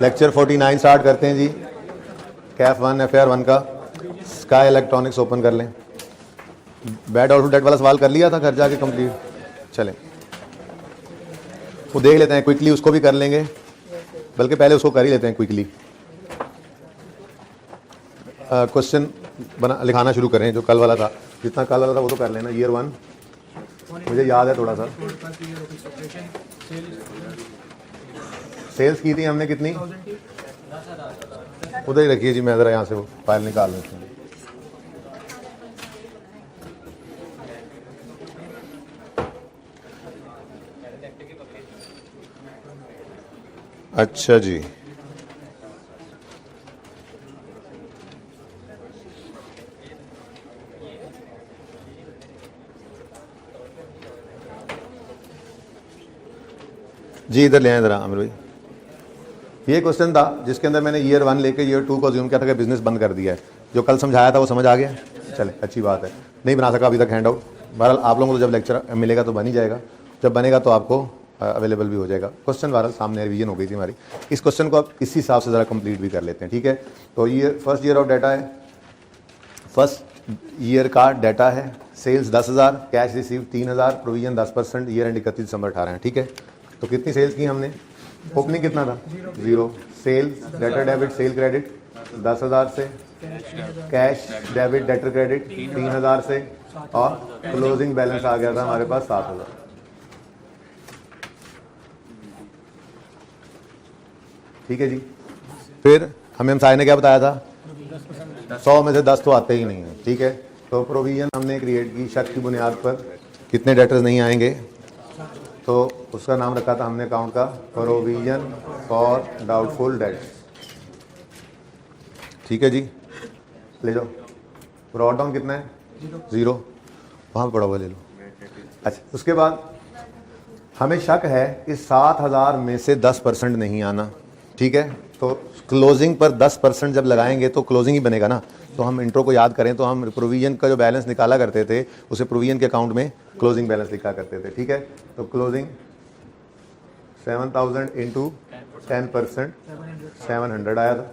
Lecture 49 start करते हैं जी। Kaif 1 FAR 1 का स्काई इलेक्ट्रॉनिक्स ओपन कर लें। बैड और डेट वाला सवाल कर लिया था घर जाके कंप्लीट। चलें वो देख लेते हैं क्विकली, उसको भी कर लेंगे, बल्कि पहले उसको कर ही लेते हैं क्विकली। क्वेश्चन बना लिखाना शुरू करें। जो कल वाला था, जितना कल वाला था वो तो कर लेना। ईयर 1 मुझे याद है थोड़ा सा। सेल्स की थी हमने कितनी, उधर ही रखिए जी। मैं ज़रा यहाँ से वो फाइल निकाल लेता हूँ। अच्छा जी, जी इधर ले आए ज़रा आमिर भाई। ये क्वेश्चन था जिसके अंदर मैंने ईयर 1 लेके ईयर 2 को अज्यूम किया था कि बिजनेस बंद कर दिया है। जो कल समझाया था वो समझ आ गया। चले अच्छी बात है। नहीं बना सका अभी तक हैंड आउट। बहरहाल आप लोगों को तो जब लेक्चर मिलेगा तो बन ही जाएगा। जब बनेगा तो आपको अवेलेबल भी हो जाएगा। क्वेश्चन बहरहाल सामने रिवीजन हो गई थी हमारी। इस क्वेश्चन को आप इसी हिसाब से ज़रा कंप्लीट भी कर लेते हैं, ठीक है। तो ये फर्स्ट ईयर ऑफ डाटा है। फर्स्ट ईयर का डाटा है। Sales 10,000, cash receive 3,000, provision 10%, year end 31 दिसंबर 18 है, ठीक है। तो कितनी सेल्स की हमने? ओपनिंग कितना था? 0। Sales debtor debit sale credit 10,000 से, कैश डेबिट डेटर क्रेडिट 3,000 से, और क्लोजिंग बैलेंस आ गया था हमारे पास 7,000। ठीक है जी। फिर हमें हमसाय ने क्या बताया था? 100 में से 10 तो आते ही नहीं है, ठीक है। तो प्रोविजन हमने क्रिएट की शक की बुनियाद पर। कितने डेटर्स नहीं आएंगे, तो उसका नाम रखा था हमने अकाउंट का प्रोविजन फॉर डाउटफुल डेट्स, ठीक है जी। ले जाओ। ब्रॉट डाउन कितना है? 0। वहाँ पर पड़ा हुआ ले लो। अच्छा, उसके बाद हमें शक है कि 7,000 में से 10% नहीं आना, ठीक है। तो क्लोजिंग पर 10% जब लगाएंगे तो क्लोजिंग ही बनेगा ना। तो हम इंट्रो को याद करें तो हम प्रोविजन का जो बैलेंस निकाला करते थे उसे प्रोविजन के अकाउंट में क्लोजिंग बैलेंस लिखा करते थे, ठीक है। तो क्लोजिंग 7,000 इंटू 10% 700 आया था,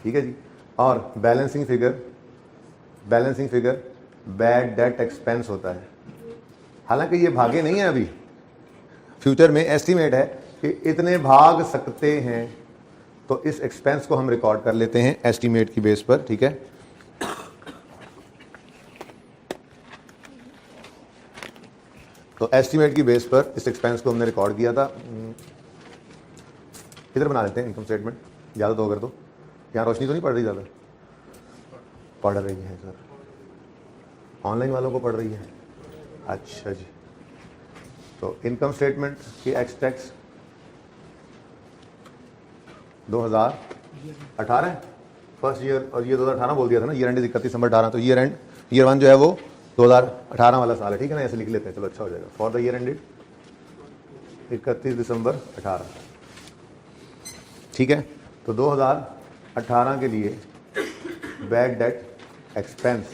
ठीक है जी। और balancing figure bad debt expense होता है। हालांकि ये भागे नहीं है अभी, फ्यूचर में एस्टीमेट है कि इतने भाग सकते हैं, तो इस एक्सपेंस को हम रिकॉर्ड कर लेते हैं एस्टीमेट की बेस पर, ठीक है। तो एस्टीमेट की बेस पर इस एक्सपेंस को हमने रिकॉर्ड किया था। इधर बना लेते हैं इनकम स्टेटमेंट, ज़्यादा तो अगर तो यहाँ रोशनी तो नहीं पड़ रही, ज़्यादा पढ़ रही है सर, ऑनलाइन वालों को पढ़ रही है। अच्छा जी। तो इनकम स्टेटमेंट की एक्स टैक्स 2018 फर्स्ट ईयर, और ये 2018 बोल दिया था ना। ईयर एंड 31 दिसंबर 18, तो ईयर 1 जो है वो 2018 वाला साल है, ठीक है ना। ऐसे लिख लेते हैं, चलो अच्छा हो जाएगा। फॉर द ईयर एंडेड 31 दिसंबर 18, ठीक है। तो 2018 के लिए bad debt expense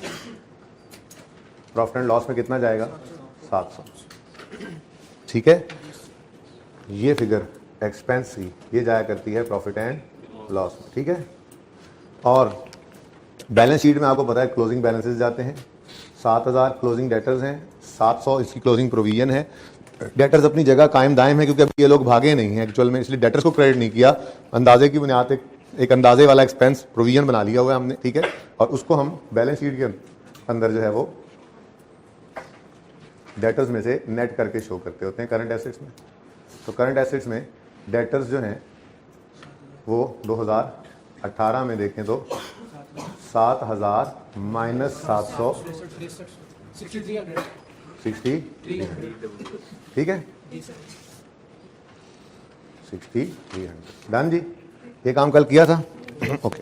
profit and loss में कितना जाएगा? 700, ठीक है। ये फिगर एक्सपेंस की ये जाया करती है प्रॉफिट एंड लॉस में, ठीक है। और बैलेंस शीट में आपको पता है क्लोजिंग बैलेंसेस जाते हैं। 7,000 क्लोजिंग डेटर्स हैं, 700 इसकी क्लोजिंग प्रोविजन है। डेटर्स अपनी जगह कायम दायम है क्योंकि अभी ये लोग भागे नहीं हैं एक्चुअल में, इसलिए डेटर्स को क्रेडिट नहीं किया। अंदाजे की बुनियाद एक अंदाजे वाला एक्सपेंस प्रोविजन बना लिया हुआ है हमने, ठीक है। और उसको हम बैलेंस शीट के अंदर जो है वो डेटर्स में से नेट करके शो करते होते हैं करंट एसेट्स में। तो करंट एसेट्स में डेटर्स जो हैं वो 2018 में देखें तो 7,000 माइनस 700 60, ठीक है 6,300। डन जी। ये काम कल किया था, ओके।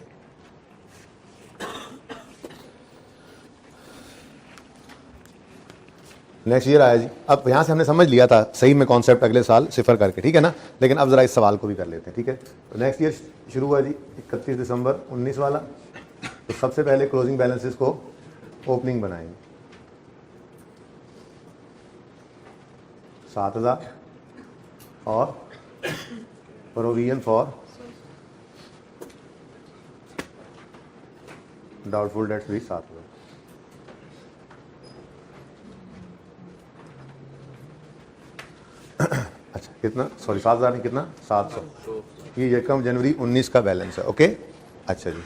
नेक्स्ट ईयर आया जी। अब यहाँ से हमने समझ लिया था सही में कॉन्सेप्ट अगले साल सिफर करके, ठीक है ना। लेकिन अब जरा इस सवाल को भी कर लेते हैं, ठीक है। तो नेक्स्ट ईयर शुरू हुआ जी 31 दिसंबर 19 वाला। तो सबसे पहले क्लोजिंग बैलेंसेस को ओपनिंग बनाएंगे। 7,000 और प्रोविजन फॉर डाउटफुल डेट्स भी 7,000। अच्छा कितना, सॉरी 7,000 नहीं, कितना 700। ये रकम जनवरी 19 का बैलेंस है। ओके अच्छा जी,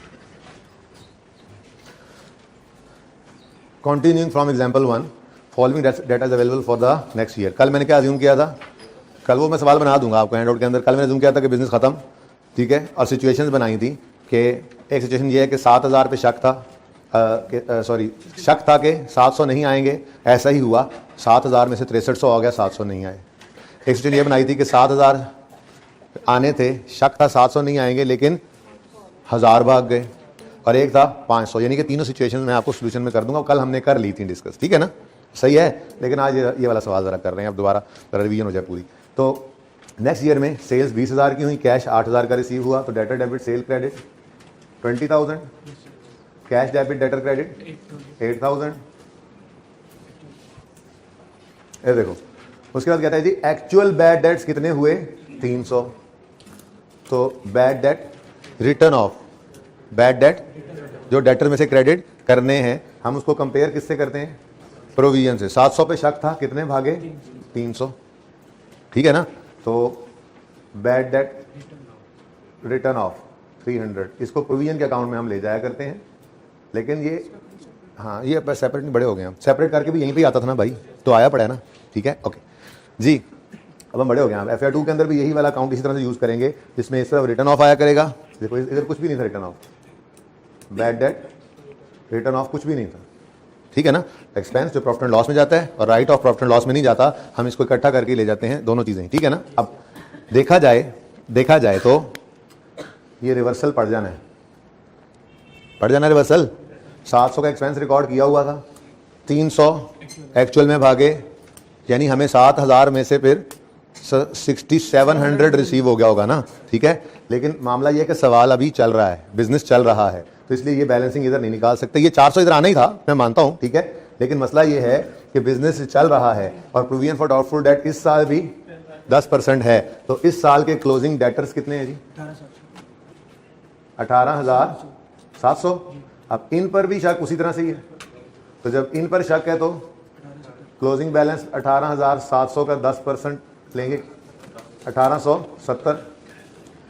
continuing from example 1, following data is available for the next year. कल मैंने क्या अज्यूम किया था, कल वो मैं सवाल बना दूंगा आपको हैंड आउट के अंदर। कल मैंने अज्यूम किया था कि बिजनेस खत्म, ठीक है, और सिचुएशंस बनाई थी कि एक सिचुएशन ये है कि 7,000 पे शक था, शक था कि 700 नहीं आएंगे, ऐसा ही हुआ, 7,000 में से 6300 आ गया, 700 नहीं आए। एक सिचुएशन ये बनाई थी कि 7,000 आने थे, शक था 700 नहीं आएंगे, लेकिन 1000 भाग गए, और एक था 500। यानी कि तीनों सिचुएशन मैं आपको सोल्यूशन में कर दूंगा, कल हमने कर ली थी डिस्कस, ठीक है ना, सही है। लेकिन आज ये वाला सवाल ज़रा कर रहे हैं, अब दोबारा रिवीजन हो जाए पूरी। तो नेक्स्ट ईयर में सेल्स 20,000 की हुई, कैश 8,000 का रिसीव हुआ, तो debtor debit sale credit 20,000, cash debit debtor credit 8,000। ये देखो, उसके बाद कहता है जी एक्चुअल बैड डेट्स कितने हुए, 300। तो bad debt return of, bad date जो डेटर में से क्रेडिट करने हैं, हम उसको कंपेयर किससे करते हैं, प्रोविजन से। 700 पे शक था, कितने भागे, 300, ठीक है ना। तो बैड डेट रिटर्न ऑफ 300, इसको प्रोविजन के अकाउंट में हम ले जाया करते हैं। लेकिन ये हाँ, ये सेपरेट नहीं, बड़े हो गए हम, सेपरेट करके भी यहीं पे आता था ना भाई, तो आया पड़ा है ना, ठीक है ओके जी। अब हम बड़े हो गए हैं, FY2 के अंदर भी यही वाला अकाउंट इसी तरह से यूज़ करेंगे, जिसमें इस तरफ रिटर्न ऑफ आया करेगा। देखो इधर कुछ भी नहीं था return of, bad date return of कुछ भी नहीं था, ठीक है ना। एक्सपेंस जो प्रॉफिट एंड लॉस में जाता है, और right of profit and loss में नहीं जाता, हम इसको इकट्ठा करके ले जाते हैं, दोनों चीज़ें, ठीक है ना। अब देखा जाए तो ये रिवर्सल पड़ जाना है रिवर्सल। 700 का एक्सपेंस रिकॉर्ड किया हुआ था, 300 एक्चुअल में भागे, यानी हमें 7,000 में से फिर 6,700 रिसीव हो गया होगा ना, ठीक है। लेकिन मामला ये है कि सवाल अभी चल रहा है, बिजनेस चल रहा है, तो इसलिए ये बैलेंसिंग इधर नहीं निकाल सकते। ये 400 इधर आना ही था, मैं मानता हूँ, ठीक है, लेकिन मसला ये है कि बिजनेस चल रहा है और प्रोविजन फॉर डाउटफुल डेट इस साल भी 10% है। तो इस साल के क्लोजिंग डेटर्स कितने हैं जी, 18,700। अब इन पर भी शक उसी तरह से ही है, तो जब इन पर शक है तो क्लोजिंग बैलेंस 18,700 का 10% लेंगे, 1870।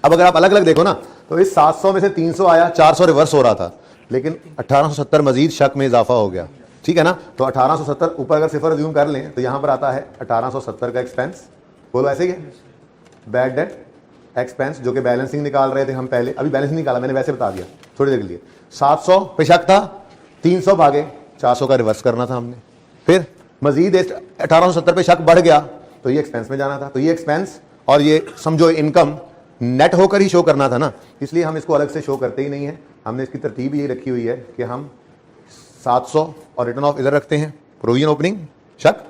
अब अगर आप अलग अलग देखो ना, तो इस 700 में से 300 आया, 400 रिवर्स हो रहा था, लेकिन 1870 मजीद शक में इजाफा हो गया, ठीक है ना। तो 1870 ऊपर अगर सिफर रिज्यूम कर लें तो यहां पर आता है 1870 का एक्सपेंस, बोलो ऐसे ही है। बैड डेट एक्सपेंस जो कि बैलेंसिंग निकाल रहे थे हम पहले, अभी बैलेंसिंग निकाला मैंने, वैसे बता दिया थोड़ी देर के लिए। 700 पे शक था, 300 भागे, 400 का रिवर्स करना था हमने, फिर मजीद 1870 पे शक बढ़ गया, तो ये एक्सपेंस में जाना था। तो ये एक्सपेंस और ये समझो इनकम नेट होकर ही शो करना था ना, इसलिए हम इसको अलग से शो करते ही नहीं है। हमने इसकी तरतीब ये रखी हुई है कि हम 700 और रिटर्न ऑफ इधर रखते हैं, प्रोविजन ओपनिंग शक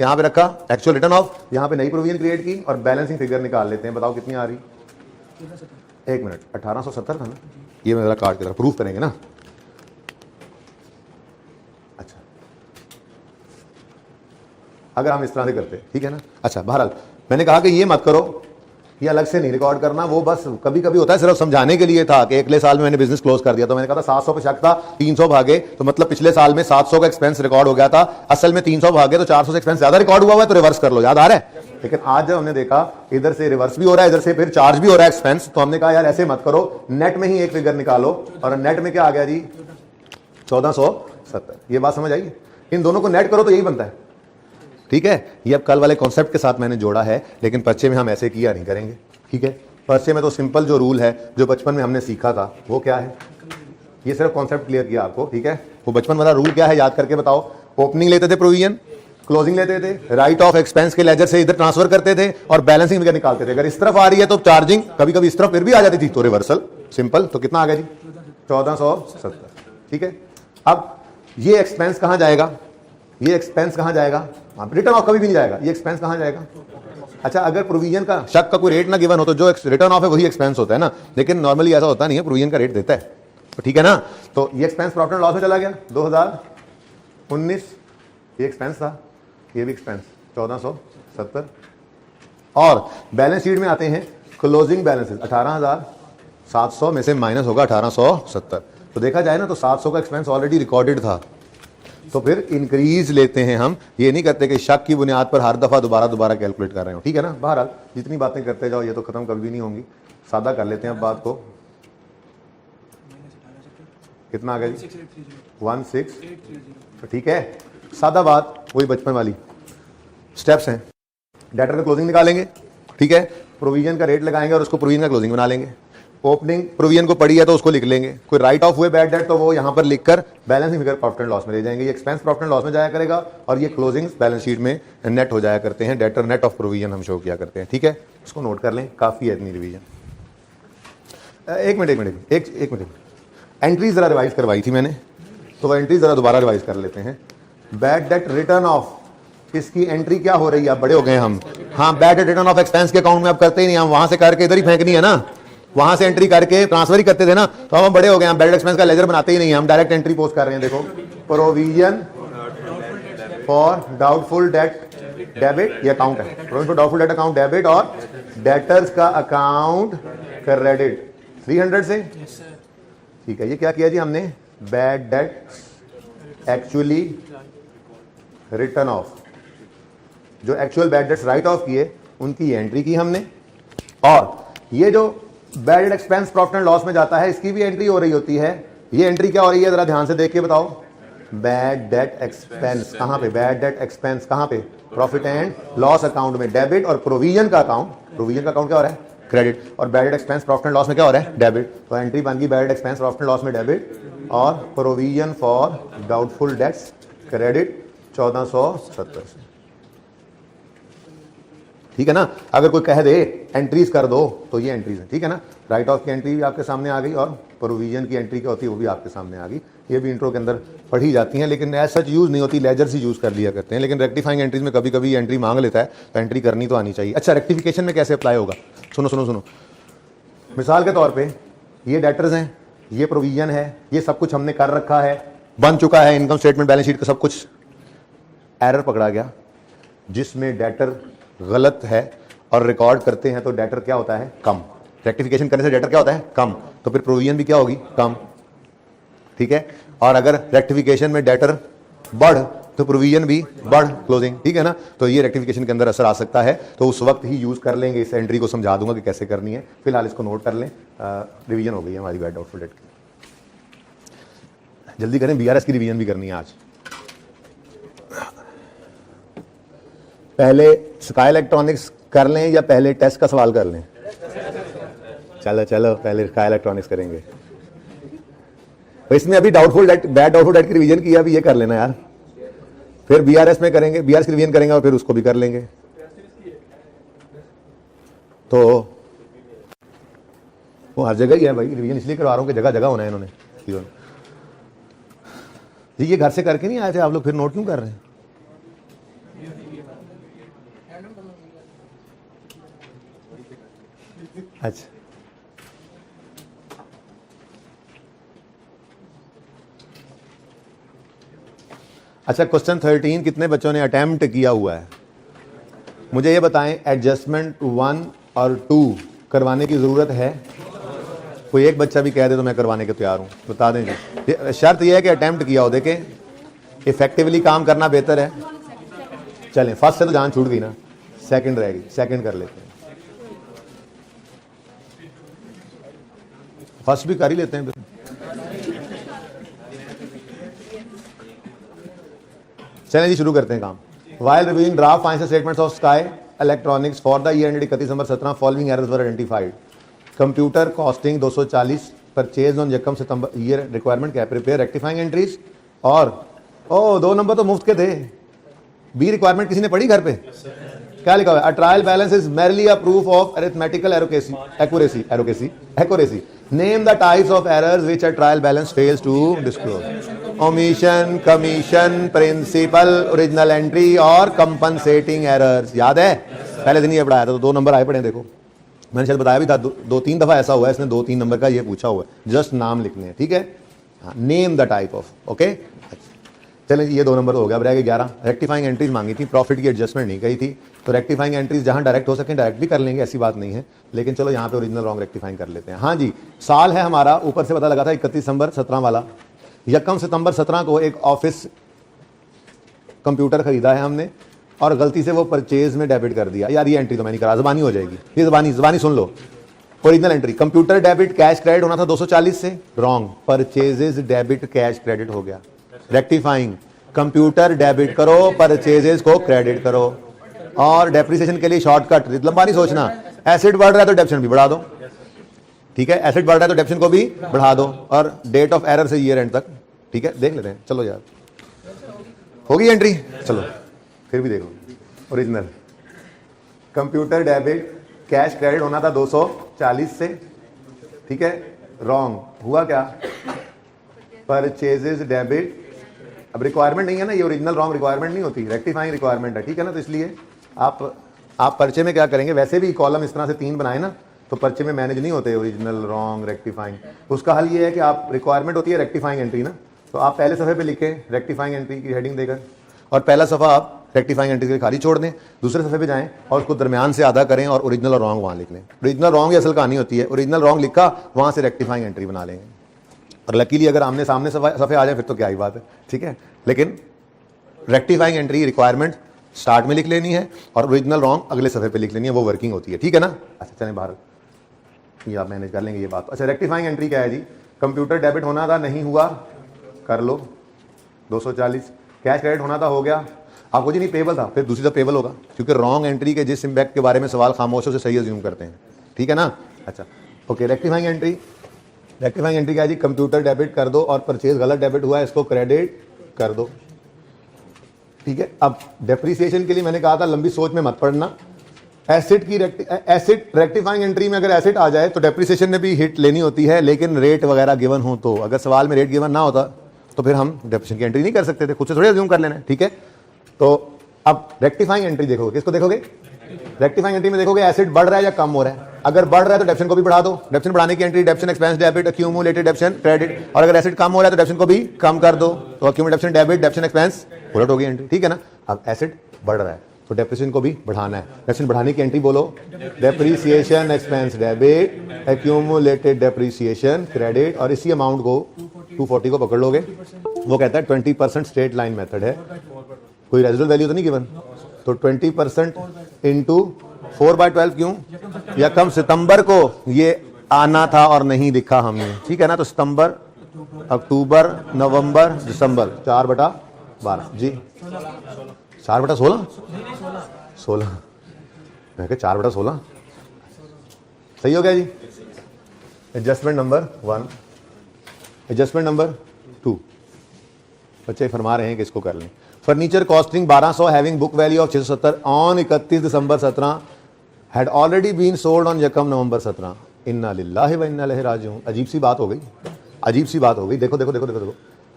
यहाँ पे रखा, एक्चुअल रिटर्न ऑफ, यहाँ पे नई प्रोविजन क्रिएट की और बैलेंसिंग फिगर निकाल लेते हैं। बताओ कितनी आ रही, एक मिनट, 1870 था ना, ये मेरा कार्ड की तरह प्रूफ करेंगे ना। अच्छा, अगर हम इस तरह से करते, ठीक है ना। अच्छा, बहरहाल मैंने कहा कि ये मत करो, ये अलग से नहीं रिकॉर्ड करना, वो बस कभी कभी होता है, सिर्फ समझाने के लिए था कि अगले साल में मैंने बिजनेस क्लोज कर दिया, तो मैंने कहा था 700 पे शक था, 300 भागे, तो मतलब पिछले साल में 700 का एक्सपेंस रिकॉर्ड हो गया था, असल में 300 भागे तो 400 से एक्सपेंस ज्यादा रिकॉर्ड हुआ है, तो रिवर्स कर लो, याद आ रहा है। लेकिन आज जब हमने देखा इधर से रिवर्स भी हो रहा है, इधर से फिर चार्ज भी हो रहा है एक्सपेंस, तो हमने कहा यार ऐसे मत करो, नेट में ही एक फिगर निकालो, और नेट में क्या आ गया जी, 1470। ये बात समझ आई, इन दोनों को नेट करो तो यही बनता है, ठीक है। ये अब कल वाले कॉन्सेप्ट के साथ मैंने जोड़ा है, लेकिन पर्चे में हम ऐसे किया नहीं करेंगे, ठीक है। पर्चे में तो सिंपल जो रूल है जो बचपन में हमने सीखा था वो क्या है, ये सिर्फ कॉन्सेप्ट क्लियर किया आपको, ठीक है। वो बचपन वाला रूल क्या है याद करके बताओ। ओपनिंग लेते थे प्रोविजन, क्लोजिंग लेते थे, राइट ऑफ एक्सपेंस के लेजर से इधर ट्रांसफर करते थे और बैलेंसिंग फिगर निकालते थे। अगर इस तरफ आ रही है तो चार्जिंग, कभी कभी इस तरफ फिर भी आ जाती थी, तो रिवर्सल, सिंपल। तो कितना आ गया जी, 1470, ठीक है। अब ये एक्सपेंस कहां जाएगा, ये एक्सपेंस कहां जाएगा, रिटर्न ऑफ कभी भी नहीं जाएगा, ये एक्सपेंस कहां जाएगा। अच्छा, अगर प्रोविजन का शक का कोई रेट ना गिवन हो तो जो रिटर्न ऑफ है वही एक्सपेंस होता है ना, लेकिन नॉर्मली ऐसा होता नहीं है, प्रोविजन का रेट देता है, तो ठीक है ना। तो ये एक्सपेंस प्रॉफिट एंड लॉस में चला गया 2019, ये एक्सपेंस था, ये भी एक्सपेंस 1470। और बैलेंस शीट में आते हैं क्लोजिंग बैलेंसेस 18,700 में से माइनस होगा 1870। तो देखा जाए ना तो 700 का एक्सपेंस ऑलरेडी रिकॉर्डेड था, तो फिर इंक्रीज लेते हैं हम। ये नहीं करते कि शक की बुनियाद पर हर दफा दोबारा कैलकुलेट कर रहे हो, ठीक है ना। बहरहाल जितनी बातें करते जाओ ये तो खत्म कभी नहीं होंगी, सादा कर लेते हैं अब बात को। कितना आ गया जी? 16, तो ठीक है, सादा बात, वही बचपन वाली स्टेप्स हैं। डेटर का क्लोजिंग निकालेंगे, ठीक है, प्रोविजन का रेट लगाएंगे और उसको प्रोविजन का क्लोजिंग बना लेंगे। ओपनिंग प्रोविजन को पड़ी है तो उसको लिख लेंगे। कोई राइट ऑफ हुए बैड डेट तो वो यहाँ पर लिखकर balancing figure profit and loss में ले जाएंगे। ये एक्सपेंस प्रॉफिट एंड लॉस में जाया करेगा और ये क्लोजिंग बैलेंस शीट में नेट हो जाया करते हैं। डेटर नेट ऑफ प्रोविजन हम शो किया करते हैं, ठीक है, इसको नोट कर लें, काफ़ी है इतनी रिवीजन। एक मिनट एंट्री ज़रा रिवाइज करवाई थी मैंने, तो वह एंट्री ज़रा दोबारा रिवाइज कर लेते हैं। बैड डेट रिटर्न ऑफ, इसकी एंट्री क्या हो रही है? अब बड़े हो गए हम। हाँ, bad debt return of expense के अकाउंट में अब करते ही नहीं, हम वहां से करके इधर ही फेंकनी है ना, वहां से एंट्री करके ट्रांसफर ही करते थे ना। तो हम बड़े हो गए, हम बैड एक्सपेंस का लेजर बनाते ही नहीं, हम डायरेक्ट एंट्री पोस्ट कर रहे हैं। देखो, provision for doubtful debt debit, ये अकाउंट है, provision for doubtful debt account debit, और डेटर्स का अकाउंट क्रेडिट 300 से, ठीक है। ये क्या किया जी हमने? Bad debt actually written off, जो actual bad debts write off किए उनकी एंट्री की हमने, और ये जो bad debt expense profit and loss में जाता है इसकी भी एंट्री हो रही होती है। ये एंट्री क्या हो रही है जरा ध्यान से देख के बताओ। बैड डेट एक्सपेंस कहां पे? बैड डेट एक्सपेंस कहां पे? प्रॉफिट एंड लॉस अकाउंट में डेबिट, और प्रोविजन का अकाउंट क्या हो रहा है? क्रेडिट। और bad debt expense profit and loss में क्या हो रहा है? डेबिट। तो एंट्री बन गई bad debt expense profit and loss में डेबिट, और provision for doubtful debts credit 1470 से, ठीक है ना। अगर कोई कह दे एंट्रीज कर दो तो ये एंट्रीज है, ठीक है ना। राइट ऑफ की एंट्री भी आपके सामने आ गई और प्रोविजन की एंट्री क्या होती है वो भी आपके सामने आ गई। ये भी इंट्रो के अंदर पढ़ी जाती हैं, लेकिन एज सच यूज नहीं होती, लेजर से यूज कर लिया करते हैं। लेकिन रेक्टिफाइंग एंट्रीज में कभी कभी एंट्री मांग लेता है, तो एंट्री करनी तो आनी चाहिए। अच्छा, रेक्टिफिकेशन में कैसे अप्लाई होगा? सुनो, मिसाल के तौर पर ये डेटर्स हैं, ये प्रोविजन है, ये सब कुछ हमने कर रखा है, बन चुका है, इनकम स्टेटमेंट बैलेंस शीट का सब कुछ। एरर पकड़ा गया जिसमें डेटर गलत है और रिकॉर्ड करते हैं तो डेटर क्या होता है? कम। रेक्टिफिकेशन करने से डेटर क्या होता है? कम। तो फिर प्रोविजन भी क्या होगी? कम, ठीक है। और अगर रेक्टिफिकेशन में डेटर बढ़ तो प्रोविजन भी बढ़, क्लोजिंग, ठीक है ना। तो ये रेक्टिफिकेशन के अंदर असर आ सकता है, तो उस वक्त ही यूज कर लेंगे। इस एंट्री को समझा दूंगा कि कैसे करनी है, फिलहाल इसको नोट कर लें। रिवीजन हो गई है हमारी बैड डाउटफुल डेट की। जल्दी करें, बीआरएस की रिवीजन भी करनी है आज। पहले स्काई इलेक्ट्रॉनिक्स कर लें या पहले टेस्ट का सवाल कर लें? चलो पहले स्काई इलेक्ट्रॉनिक्स करेंगे। तो इसमें अभी doubtful debt, bad doubtful debt की रिवीजन की, अभी ये कर लेना यार। फिर बीआरएस में करेंगे, बीआरएस की रिवीजन करेंगे और फिर उसको भी कर लेंगे। तो वो हर जगह ही है भाई, रिवीजन इसलिए करवा रहा हूँ कि जगह जगह होना है इन्होंने। जी ये घर से करके नहीं आए थे आप लोग, फिर नोट क्यों कर रहे हैं? अच्छा, क्वेश्चन 13 कितने बच्चों ने अटेम्प्ट किया हुआ है? मुझे ये बताएं, एडजस्टमेंट 1 और 2 करवाने की ज़रूरत है? कोई एक बच्चा भी कह दे तो मैं करवाने के तैयार हूँ, बता दें जी। शर्त यह है कि अटेम्प्ट किया हो। देखें, इफेक्टिवली काम करना बेहतर है। चलें, फर्स्ट से तो जान छूट गई ना, सेकंड रहेगी, सेकंड कर लेते हैं। फर्स्ट भी कर ही लेते हैं। चलें जी, शुरू करते हैं काम। While reviewing draft financial statements of sky electronics for the year ended 31 दिसंबर 17, following errors were identified. Computer costing 240 purchase on यकम सितंबर ईयर रिक्वायरमेंट क्या? Prepare rectifying entries. और 2 नंबर तो मुफ्त के थे। बी रिक्वायरमेंट किसी ने पढ़ी घर पे? क्या लिखा हुआ है? A trial balance is merely a proof of arithmetical accuracy. Name the types of errors which a trial balance fails to disclose. Omission, commission, principle, original entry और कंपनसेटिंग एरर्स। याद है? पहले दिन ये पढ़ाया था, तो 2 नंबर आए पड़े। देखो, मैंने शायद बताया भी था, 2-3 दफा ऐसा हुआ है इसने 2-3 नंबर का ये पूछा हुआ है। जस्ट नाम लिखने हैं, ठीक है। Name the type of, okay. चलें ये 2 नंबर हो गया। अब रह गए 11। रेक्टिफाइंग एंट्रीज मांगी थी, प्रॉफिट की एडजस्टमेंट नहीं कही थी, तो रेक्टिफाइंग एंट्रीज जहां डायरेक्ट हो सके डायरेक्ट भी कर लेंगे, ऐसी बात नहीं है, लेकिन चलो यहाँ पे ओरिजिनल रॉन्ग रेक्टिफाइंग कर लेते हैं। हाँ जी, साल है हमारा ऊपर से पता लगा था 31 दिसंबर 17 वाला। 1 सितंबर 17 को एक ऑफिस कंप्यूटर खरीदा है हमने और गलती से वो परचेज में डेबिट कर दिया। यार ये एंट्री तो मैं नहीं करा, ज़बानी हो जाएगी, ये ज़बानी सुन लो। Original entry computer debit cash credit होना था 240 से, wrong, purchases debit cash credit हो गया। रेक्टिफाइंग कंप्यूटर डेबिट करो, परचेजेस को क्रेडिट करो। और डेप्रिसिएशन के लिए शॉर्टकट, लंबा नहीं सोचना, एसेट बढ़ रहा है तो डेप्शन भी बढ़ा दो, ठीक है, एसेट बढ़ रहा है तो डेप्शन को भी बढ़ा दो, और डेट ऑफ एरर से ईयर एंड तक, ठीक है, देख लेते हैं। चलो यार होगी एंट्री, चलो फिर भी देखो। Original computer debit cash credit होना था 240 से, ठीक है, रॉन्ग हुआ क्या, परचेजेस डेबिट। अब रिक्वायरमेंट नहीं है ना, ये ओरिजिनल रॉन्ग रिक्वायरमेंट नहीं होती, रेक्टिफाइंग रिक्वायरमेंट है, ठीक है ना, तो इसलिए आप पर्चे में क्या करेंगे, वैसे भी कॉलम इस तरह से 3 बनाए ना तो पर्चे में मैनेज नहीं होते ओरिजिनल रॉन्ग रेक्टिफाइंग। उसका हल ये है कि आप रिक्वायरमेंट होती है रेक्टिफाइंग एंट्री ना, तो आप पहले सफ़े पे लिखें रेक्टिफाइंग एंट्री की हेडिंग देकर, और पहला सफ़ा आप रेक्टिफाइंग एंट्री के लिए खाली छोड़ दें, दूसरे सफ़े पे जाएं और उसको दरमियान से आधा करें और ओरिजिनल और रॉन्ग वहाँ लिख लें। ओरिजिनल रॉन्ग ही असल कहानी होती है, ओरिजिनल रॉन्ग लिखा वहाँ से रेक्टिफाइंग एंट्री बना लेंगे, और लकीली अगर आमने सामने सफ़े आ जाए फिर तो क्या ही बात है, ठीक है। लेकिन रेक्टिफाइंग एंट्री रिक्वायरमेंट स्टार्ट में लिख लेनी है और ओरिजिनल रॉन्ग अगले सफ़े पे लिख लेनी है, वो वर्किंग होती है, ठीक है ना। अच्छा चलें बाहर, ये आप मैनेज कर लेंगे ये बात। अच्छा रेक्टिफाइंग एंट्री क्या है जी, कंप्यूटर डेबिट होना था, नहीं हुआ, कर लो 240, कैश क्रेडिट होना था, हो गया, आपको जी नहीं पेबल था, फिर दूसरी तरफ पेबल होगा, क्योंकि रॉन्ग एंट्री के जिस इम्पैक्ट के बारे में सवाल खामोशों से सही अज्यूम करते हैं, ठीक है ना। अच्छा ओके, रेक्टिफाइंग एंट्री क्या है जी, कंप्यूटर डेबिट कर दो और परचेज गलत डेबिट हुआ है, इसको क्रेडिट कर दो, ठीक है। अब डेप्रिसिएशन के लिए मैंने कहा था लंबी सोच में मत पड़ना, एसेट रेक्टिफाइंग एंट्री में अगर एसेट आ जाए तो डेप्रिसिएशन ने भी हिट लेनी होती है, लेकिन रेट वगैरह गिवन हो तो, अगर सवाल में रेट गिवन ना होता तो फिर हम डेप्रिसिएशन की एंट्री नहीं कर सकते थे, खुद से थोड़ी अज्यूम कर लेना, ठीक है। तो अब रेक्टिफाइंग एंट्री देखोगे, किसको देखोगे, रेक्टिफाइंग एंट्री में देखोगे एसेट बढ़ रहा है या कम हो रहा है, अगर बढ़ रहा है तो डेप्शन को भी बढ़ा दो, डेप्शन बढ़ाने की entry डेप्शन expense debit accumulated डेप्शन credit, और अगर एसेट कम हो रहा है तो डेप्शन को भी कम कर दो, तो एक्यूमुलेटेड डेप्शन डेबिट डेप्शन एक्सपेंस उलट होगी एंट्री, ठीक है ना। अब एसेट बढ़ रहा है तो डेप्रिसिएशन को भी बढ़ाना है, डेप्रिसिएशन बढ़ाने की एंट्री बोलो, depreciation expense debit accumulated depreciation credit, और इसी अमाउंट को 240 को पकड़ लोगे, वो कहता है 20% स्ट्रेट लाइन मेथड है, कोई रेजिडुअल वैल्यू तो नहीं गिवन, तो 20% इंटू 4/12 क्यों, यकम सितंबर को ये आना था और नहीं दिखा हमने, ठीक है ना, तो सितंबर अक्टूबर नवंबर दिसंबर 4/12 जी, 4/16 मैं कहा 4/16 सही हो गया जी। एडजस्टमेंट नंबर 1, एडजस्टमेंट नंबर 2, बच्चे फरमा रहे हैं कि इसको कर लें। Furniture costing 1200 having book value of 670 on 31 दिसंबर 17 had already been sold on यकम नवंबर 17। इन्ना लिल्लाहि व इन्ना इलैहि राजिऊन। अजीब सी बात हो गई, अजीब सी बात हो गई। देखो देखो देखो देखो देखो,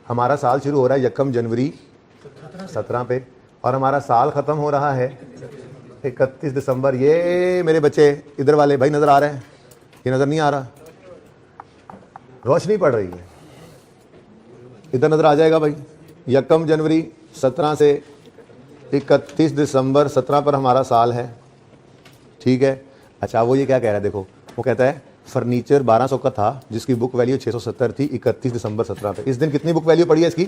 हमारा साल शुरू हो रहा है यकम जनवरी 17 पे और हमारा साल ख़त्म हो रहा है 31 दिसंबर। ये मेरे बच्चे इधर वाले भाई नज़र आ रहे हैं, ये नज़र नहीं आ रहा, रोशनी पड़ रही है, इधर नज़र आ जाएगा भाई। यकम जनवरी 17 से 31 दिसंबर 17 पर हमारा साल है, ठीक है। अच्छा वो ये क्या कह रहा है, देखो वो कहता है फर्नीचर 1200 का था जिसकी बुक वैल्यू 670 थी 31 दिसंबर 17 पे। इस दिन कितनी बुक वैल्यू पड़ी है इसकी,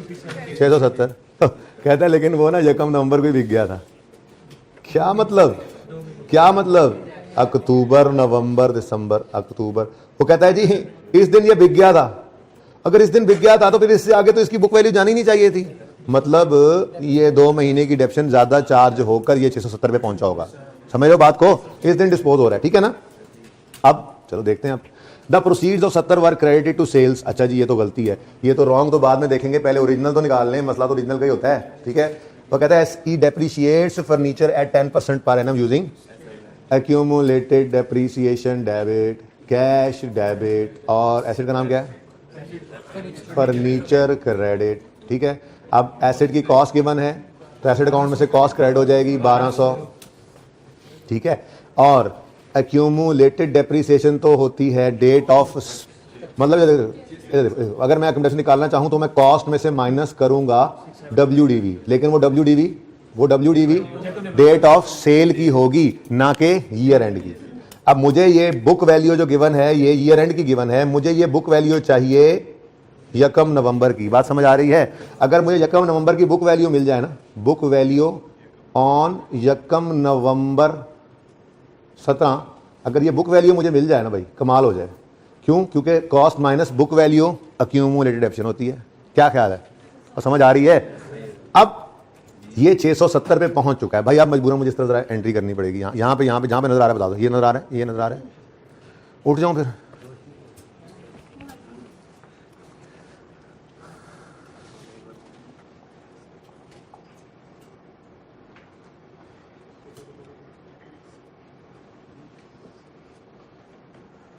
670। कहता है लेकिन वो ना यकम नवंबर को ही बिक गया था। क्या मतलब, क्या मतलब, अक्टूबर नवंबर दिसंबर अक्टूबर। वो कहता है जी इस दिन ये बिक गया था, अगर इस दिन बिक गया था तो फिर इससे आगे तो इसकी बुक वैल्यू जानी नहीं चाहिए थी, मतलब ये 2 महीने की डेप्शन ज्यादा चार्ज होकर ये 670 पे पहुंचा होगा। समझ लो बात को, इस दिन डिस्पोज हो रहा है, ठीक है ना। अब चलो देखते हैं। अब the proceeds of 70 were credited to sales. अच्छा जी ये तो गलती है, ये तो रॉन्ग तो बाद में देखेंगे, पहले ओरिजिनल तो निकाल लें, मसला तो ओरिजिनल का ही होता है, ठीक है। तो कहता है ही depreciates furniture at 10% per annum using accumulated depreciation debit cash debit और एसेट का नाम क्या है, फर्नीचर क्रेडिट, ठीक है। अब एसेट की कॉस्ट गिवन है तो एसेट अकाउंट में से कॉस्ट क्रेडिट हो जाएगी 1200, ठीक है। और एक्यूमुलेटेड डेप्रिसिएशन तो होती है डेट ऑफ मतलब ये देखो, अगर मैं अकोमोडेशन निकालना चाहूं तो मैं कॉस्ट में से माइनस करूंगा WDV, लेकिन वो WDV डेट ऑफ सेल की होगी, ना के ईयर एंड की। अब मुझे ये बुक वैल्यू जो गिवन है, ये ईयर एंड की गिवन है, मुझे ये बुक वैल्यू चाहिए यकम नवंबर की। बात समझ आ रही है? अगर मुझे यकम नवंबर की बुक वैल्यू मिल जाए ना, बुक वैल्यू ऑन यकम नवंबर 17, अगर ये बुक वैल्यू मुझे मिल जाए ना भाई, कमाल हो जाए। क्यों? क्योंकि cost minus book value accumulated efficient होती है। क्या ख्याल है? और समझ आ रही है? अब ये 670 पे पहुंच चुका है भाई। आप मजबूरन मुझे इस तरह एंट्री करनी पड़ेगी। यहाँ पे जहाँ पे नजर आ रहा है बता दो। ये नजर आ रहा है, ये नजर आ रहा है, उठ जाऊं फिर?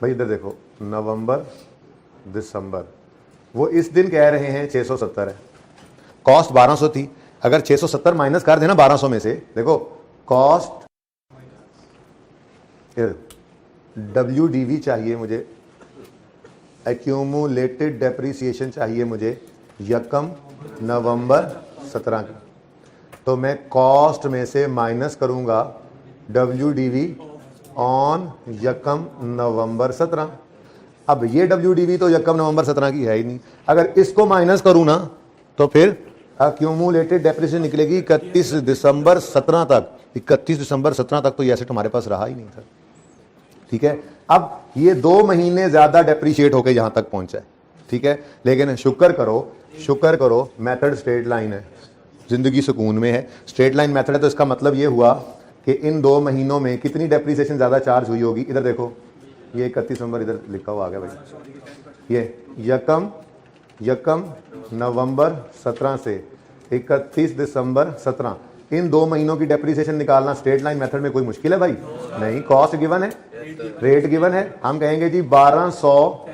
भाई इधर देखो, नवंबर दिसंबर, वो इस दिन कह रहे हैं 670 है, कॉस्ट 1200 थी। अगर 670 माइनस कर देना 1200 में से, देखो कॉस्ट WDV चाहिए मुझे, एक्यूमुलेटेड डेप्रिसिएशन चाहिए मुझे यकम नवंबर 17 की, तो मैं कॉस्ट में से माइनस करूंगा WDV ऑन यकम नवंबर 17। अब ये WDV तो यकम नवंबर 17 की है ही नहीं। अगर इसको माइनस करूं ना तो फिर एक्यूमुलेटेड डेप्रिसिएशन निकलेगी 31 दिसंबर 17 तक। 31 दिसंबर 17 तक तो ये एसेट हमारे पास रहा ही नहीं था। ठीक है, अब ये 2 महीने ज्यादा डेप्रिशिएट होकर यहां तक पहुंचा है। ठीक है, लेकिन शुक्र करो मेथड स्ट्रेट लाइन है, जिंदगी सुकून में है। स्ट्रेट लाइन मेथड है तो इसका मतलब ये हुआ कि इन 2 महीनों में कितनी डेप्रिसिएशन ज्यादा चार्ज हुई होगी। इधर देखो, ये 31 नवंबर इधर लिखा हुआ आ गया भाई। ये यकम नवंबर 17 से 31 दिसंबर 17, इन 2 महीनों की डेप्रिसिएशन निकालना स्ट्रेट लाइन मेथड में कोई मुश्किल है भाई? नहीं, कॉस्ट गिवन है, रेट गिवन है। हम कहेंगे जी 1200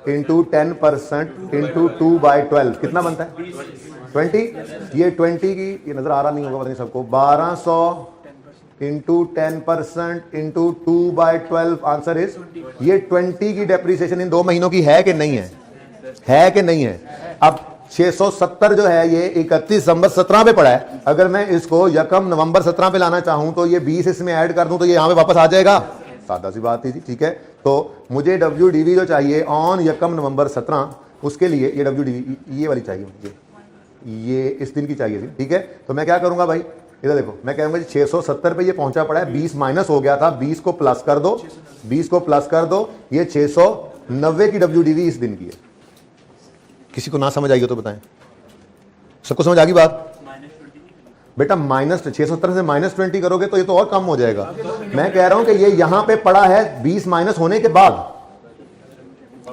इंटू 10% इंटू 2/12 कितना बनता है? 20। ये 20 की, ये नजर आ रहा नहीं होगा पता नहीं सबको, 1200 इंटू 10% इंटू 2/12, आंसर इज ये 20 की डेप्रिसिएशन इन 2 महीनों की है कि नहीं है? है कि नहीं है? अब 670 जो है ये 31 दिसंबर 17 पे पड़ा है। अगर मैं इसको यकम नवंबर 17 पे लाना चाहूं तो ये 20 इसमें ऐड कर दूं तो ये यहां पे वापस आ जाएगा। सादा सी बात थी जी। ठीक है, तो मुझे WDV जो चाहिए ऑन यकम नवंबर 17, उसके लिए ये WDV ये वाली चाहिए मुझे, ये इस दिन की चाहिए थी। ठीक है, तो मैं क्या करूंगा भाई, इधर देखो, मैं कहूंगा 670 पे ये पहुंचा पड़ा है, 20 माइनस हो गया था, 20 को प्लस कर दो, 20 को प्लस कर दो, ये 690 की WDV इस दिन की है। किसी को ना समझ आई हो तो बताएं। सबको समझ आ गई बात? बेटा माइनस 670 से -20 करोगे तो ये तो और कम हो जाएगा। मैं कह रहा हूं कि ये यहां पे पड़ा है 20 माइनस होने के बाद।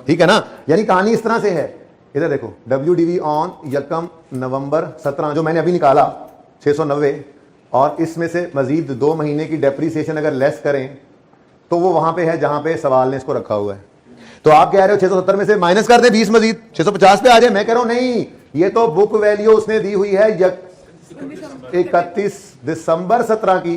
ठीक है ना, यानी कहानी इस तरह से है। इधर देखो, WDV ऑन यकम नवंबर 17 जो मैंने अभी निकाला 690, और इसमें से मजीद 2 महीने की डेप्रिसिएशन अगर लेस करें तो वो वहां पे है जहां पे सवाल ने इसको रखा हुआ है। तो आप कह रहे हो 670 में से माइनस कर दे 20 मजीद 650 पे आ जाए। मैं कह रहा हूं नहीं, ये तो बुक वैल्यू उसने दी हुई है 31 दिसंबर 17 की,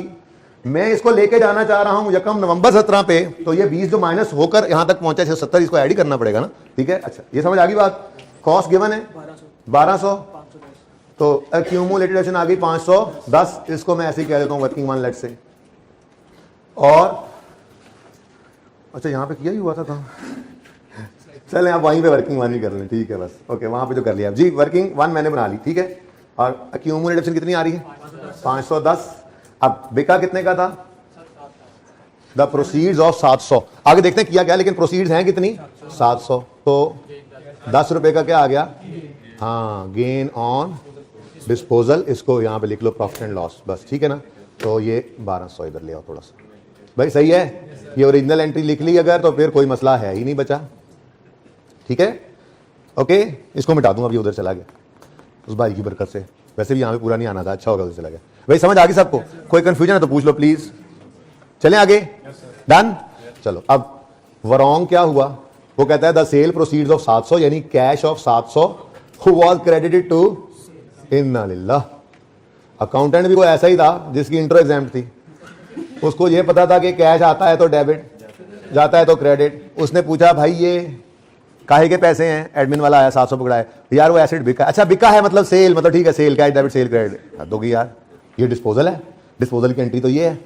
मैं इसको लेके जाना चाह रहा हूं यकम नवंबर 17 पे, तो ये 20 जो माइनस होकर यहां तक पहुंचा 670, इसको ऐड ही करना पड़ेगा ना। ठीक है, अच्छा ये समझ आ गई बात। कॉस्ट गिवन है 1200, तो एक्यूमुलेटेड एफिशिएंसी आ गई 510, इसको मैं ऐसे ही कह देता हूं वर्किंग वन लेट से। और अच्छा यहां पे किया ही हुआ था काम, चलें आप वहीं पे वर्किंग वन ही कर लें। ठीक है बस, ओके, वहां पे जो कर लिया जी, वर्किंग वन मैंने बना ली। ठीक है, और एक्यूमुलेटेड एफिशिएंसी कितनी आ रही है? 510। अब बिका कितने का था? The proceeds of 700। आगे देखते हैं किया क्या, लेकिन प्रोसीड्स हैं कितनी? 700। तो 10 रुपए का क्या आ गया? हाँ, गेन ऑन डिस्पोजल, इसको यहां पे लिख लो प्रॉफिट एंड लॉस, बस। ठीक है ना, तो ये 1200 इधर ले आओ थोड़ा सा भाई, सही है। ये ओरिजिनल एंट्री लिख ली अगर, तो फिर कोई मसला है ही नहीं बचा। ठीक है, ओके, इसको मिटा दूंगा, अभी उधर चला गया उस भाई की बरकत से। वैसे भी यहाँ पे पूरा नहीं आना था, अच्छा होगा उधर चला गया। भाई समझ आ गई सबको? कोई कंफ्यूजन है तो पूछ लो प्लीज। चलें आगे, डन। चलो, अब वरॉन्ग क्या हुआ? वो कहता है द सेल प्रोसीड्स ऑफ 700, यानी cash of 700 was credited to इन्ना लिल्लाह। अकाउंटेंट भी कोई ऐसा ही था जिसकी इंट्रो एग्जाम थी, उसको ये पता था कि कैश आता है तो डेबिट, जाता है तो क्रेडिट। उसने पूछा भाई ये काहे के पैसे हैं, एडमिन वाला आया 700 पकड़ा है यार, वो एसेट बिका, अच्छा बिका है मतलब सेल, मतलब ठीक है sale, cash debit sale credit दोगी यार, ये डिस्पोजल है, डिस्पोजल की एंट्री तो ये है,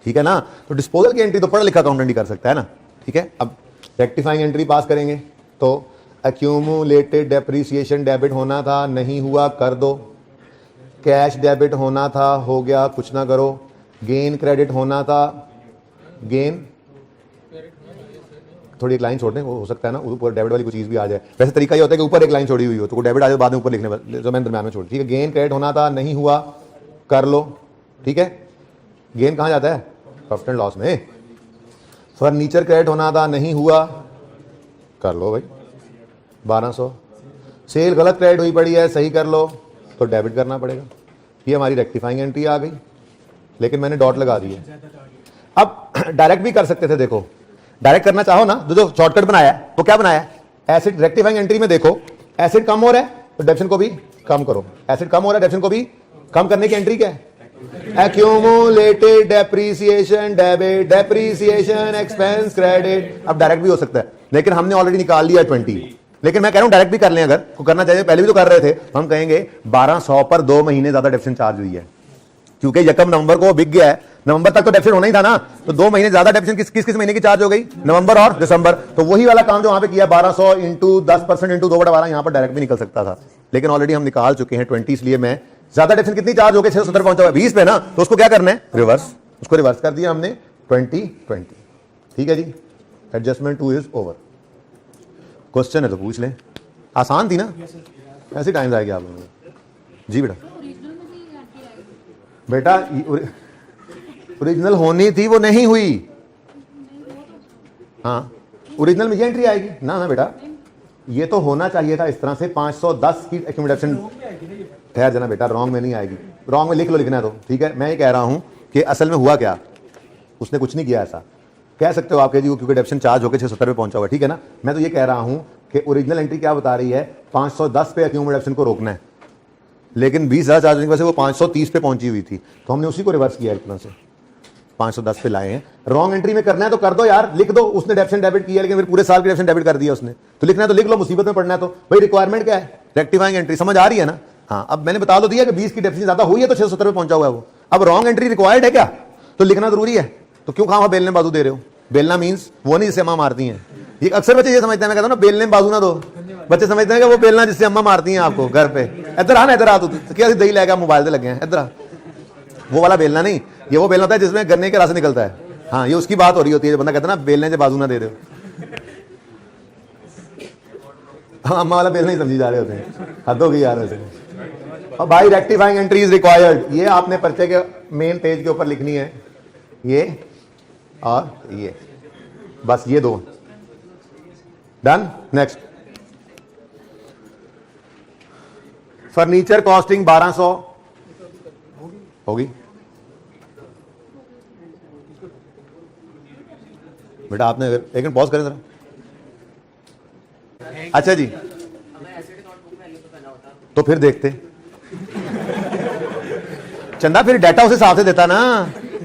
ठीक है ना। तो डिस्पोजल की एंट्री तो पढ़ा लिखा अकाउंटेंट ही कर सकता है ना, ठीक है। अब रेक्टिफाइंग एंट्री पास करेंगे तो एक्यूमुलेटेड डेप्रीसिएशन डेबिट होना था, नहीं हुआ, कर दो। कैश डेबिट होना था, हो गया, कुछ ना करो। गेन क्रेडिट होना था, गेन थोड़ी एक लाइन छोड़ दें, वो हो सकता है ना ऊपर डेबिट वाली कोई चीज़ भी आ जाए। वैसे तरीका ये होता है कि ऊपर एक लाइन छोड़ी हुई हो तो डेबिट आ जाए, बाद में ऊपर लिखने जो मैंने दरम्यान में छोड़ी, ठीक है। गेन क्रेडिट होना था, नहीं हुआ, कर लो, ठीक है। गेन कहाँ जाता है, प्रॉफिट एंड लॉस में। फर्नीचर क्रेडिट होना था, नहीं हुआ, कर लो भाई 1200। सेल गलत क्रेडिट हुई पड़ी है, सही कर लो, तो डेबिट करना पड़ेगा। ये हमारी रेक्टिफाइंग एंट्री आ गई, लेकिन मैंने डॉट लगा दी है। अब डायरेक्ट भी कर सकते थे, देखो डायरेक्ट करना चाहो ना, जो शॉर्टकट बनाया तो क्या बनाया, एसिड रेक्टिफाइंग एंट्री में देखो एसिड कम हो रहा है तो डेप्शन को भी कम करो, एसिड कम हो रहा है डेप्शन को भी कम करने की एंट्री क्या है, accumulated depreciation debit, depreciation expense credit. अब डायरेक्ट भी हो सकता है, लेकिन हमने ऑलरेडी निकाल लिया 20, लेकिन मैं कह रहा हूं डायरेक्ट भी कर लें, अगर को करना चाहिए, पहले भी तो कर रहे थे, हम कहेंगे 1200 पर 2 महीने ज्यादा डेप्शन चार्ज हुई है, क्योंकि यकम नवंबर को बिक गया है, नवंबर तक तो डेप्शन होना ही था ना, तो 2 महीने ज्यादा डेप्शन किस महीने की चार्ज हो गई, नवंबर और दिसंबर। तो वही वाला काम जो वहां पे किया 1200 इंटू 10% इंटू 2/12, यहां पर डायरेक्ट भी निकल सकता था, लेकिन ऑलरेडी हम निकाल चुके हैं 20, इसलिए मैं ज्यादा डेप्शन कितनी चार्ज हो गई 670 पहुंचा हुआ 20 पे ना, तो उसको क्या करना है, रिवर्स, उसको रिवर्स कर दिया हमने 2020, ठीक है जी। Adjustment 2 is over. क्वेश्चन है तो पूछ लें, आसान थी ना, ऐसे टाइम आएगी आप लोगों को जी। बेटा ओरिजिनल होनी थी, वो नहीं हुई, हाँ ओरिजिनल में ये एंट्री आएगी ना, ना बेटा ये तो होना चाहिए था इस तरह से 510 की एक्यूमुलेशन, ठहर जाना बेटा, रॉन्ग में नहीं आएगी, रॉन्ग में लिख लो, लिखना है तो ठीक है। मैं ये कह रहा हूं कि असल में हुआ क्या, उसने कुछ नहीं किया, ऐसा कह सकते हो आप जी, क्योंकि डेप्शन चार्ज होकर 670 पे पहुंचा हुआ, ठीक है ना। मैं तो ये कह रहा हूं कि ओरिजिनल एंट्री क्या बता रही है, 510 पे एक्यूमुलेशन को रोकना है, लेकिन 20,000 चार्ज होने की वजह से वो 530 पे पहुंची हुई थी, तो हमने उसी को रिवर्स किया एक तरह से, 510 पे लाए हैं। रॉन्ग एंट्री में करना है तो कर दो यार, लिख दो उसने डेप्शन डेबिट किया, लेकिन फिर पूरे साल की डेप्शन डेबिट कर दिया उसने, तो लिखना है तो लिख लो, मुसीबत में पड़ना है तो भाई रिक्वायरमेंट क्या है, रेक्टिफाइंग एंट्री, समझ आ रही है ना। हाँ अब मैंने बता दो दिया कि 20 की डेप्शन ज्यादा हुई है तो 670 पे पहुंचा हुआ है वो, अब रॉन्ग एंट्री रिक्वायर्ड है क्या, तो लिखना जरूरी है, तो क्यों खाओ बेलने बाजू दे रहे हो, बेलना मीन्स वो नहीं जिससे अम्मा मारती हैं, ये अक्सर बच्चे ये समझते हैं, मैं कहता हूं ना बेलने बाजू ना दो, बच्चे समझते हैं कि वो बेलना जिससे अम्मा मारती हैं आपको घर पे, इधर आ ना, इधर आ तू क्या दही लेगा मोबाइल से लगे हैं, इधर आ, वो वाला बेलना नहीं, ये वो बेलना होता है जिसमें गन्ने के रस निकलता है, हाँ ये उसकी बात हो रही होती है, बंदा कहता है ना बेलने से बाजू ना दे रहे हो, हाँ अम्मा वाला बेलना ही समझी जा रहे होते हैं, हद होगी यार वैसे। और भाई रेक्टिफाइंग एंट्री इज रिक्वायर्ड, ये आपने पर्चे के मेन पेज के ऊपर लिखनी है, ये और ये, बस ये दो, डन। नेक्स्ट फर्नीचर कॉस्टिंग 1200 होगी बेटा, आपने एक मिनट पॉज करें जरा, अच्छा जी तो फिर देखते चंदा, फिर डाटा उस हिसाब से देता ना,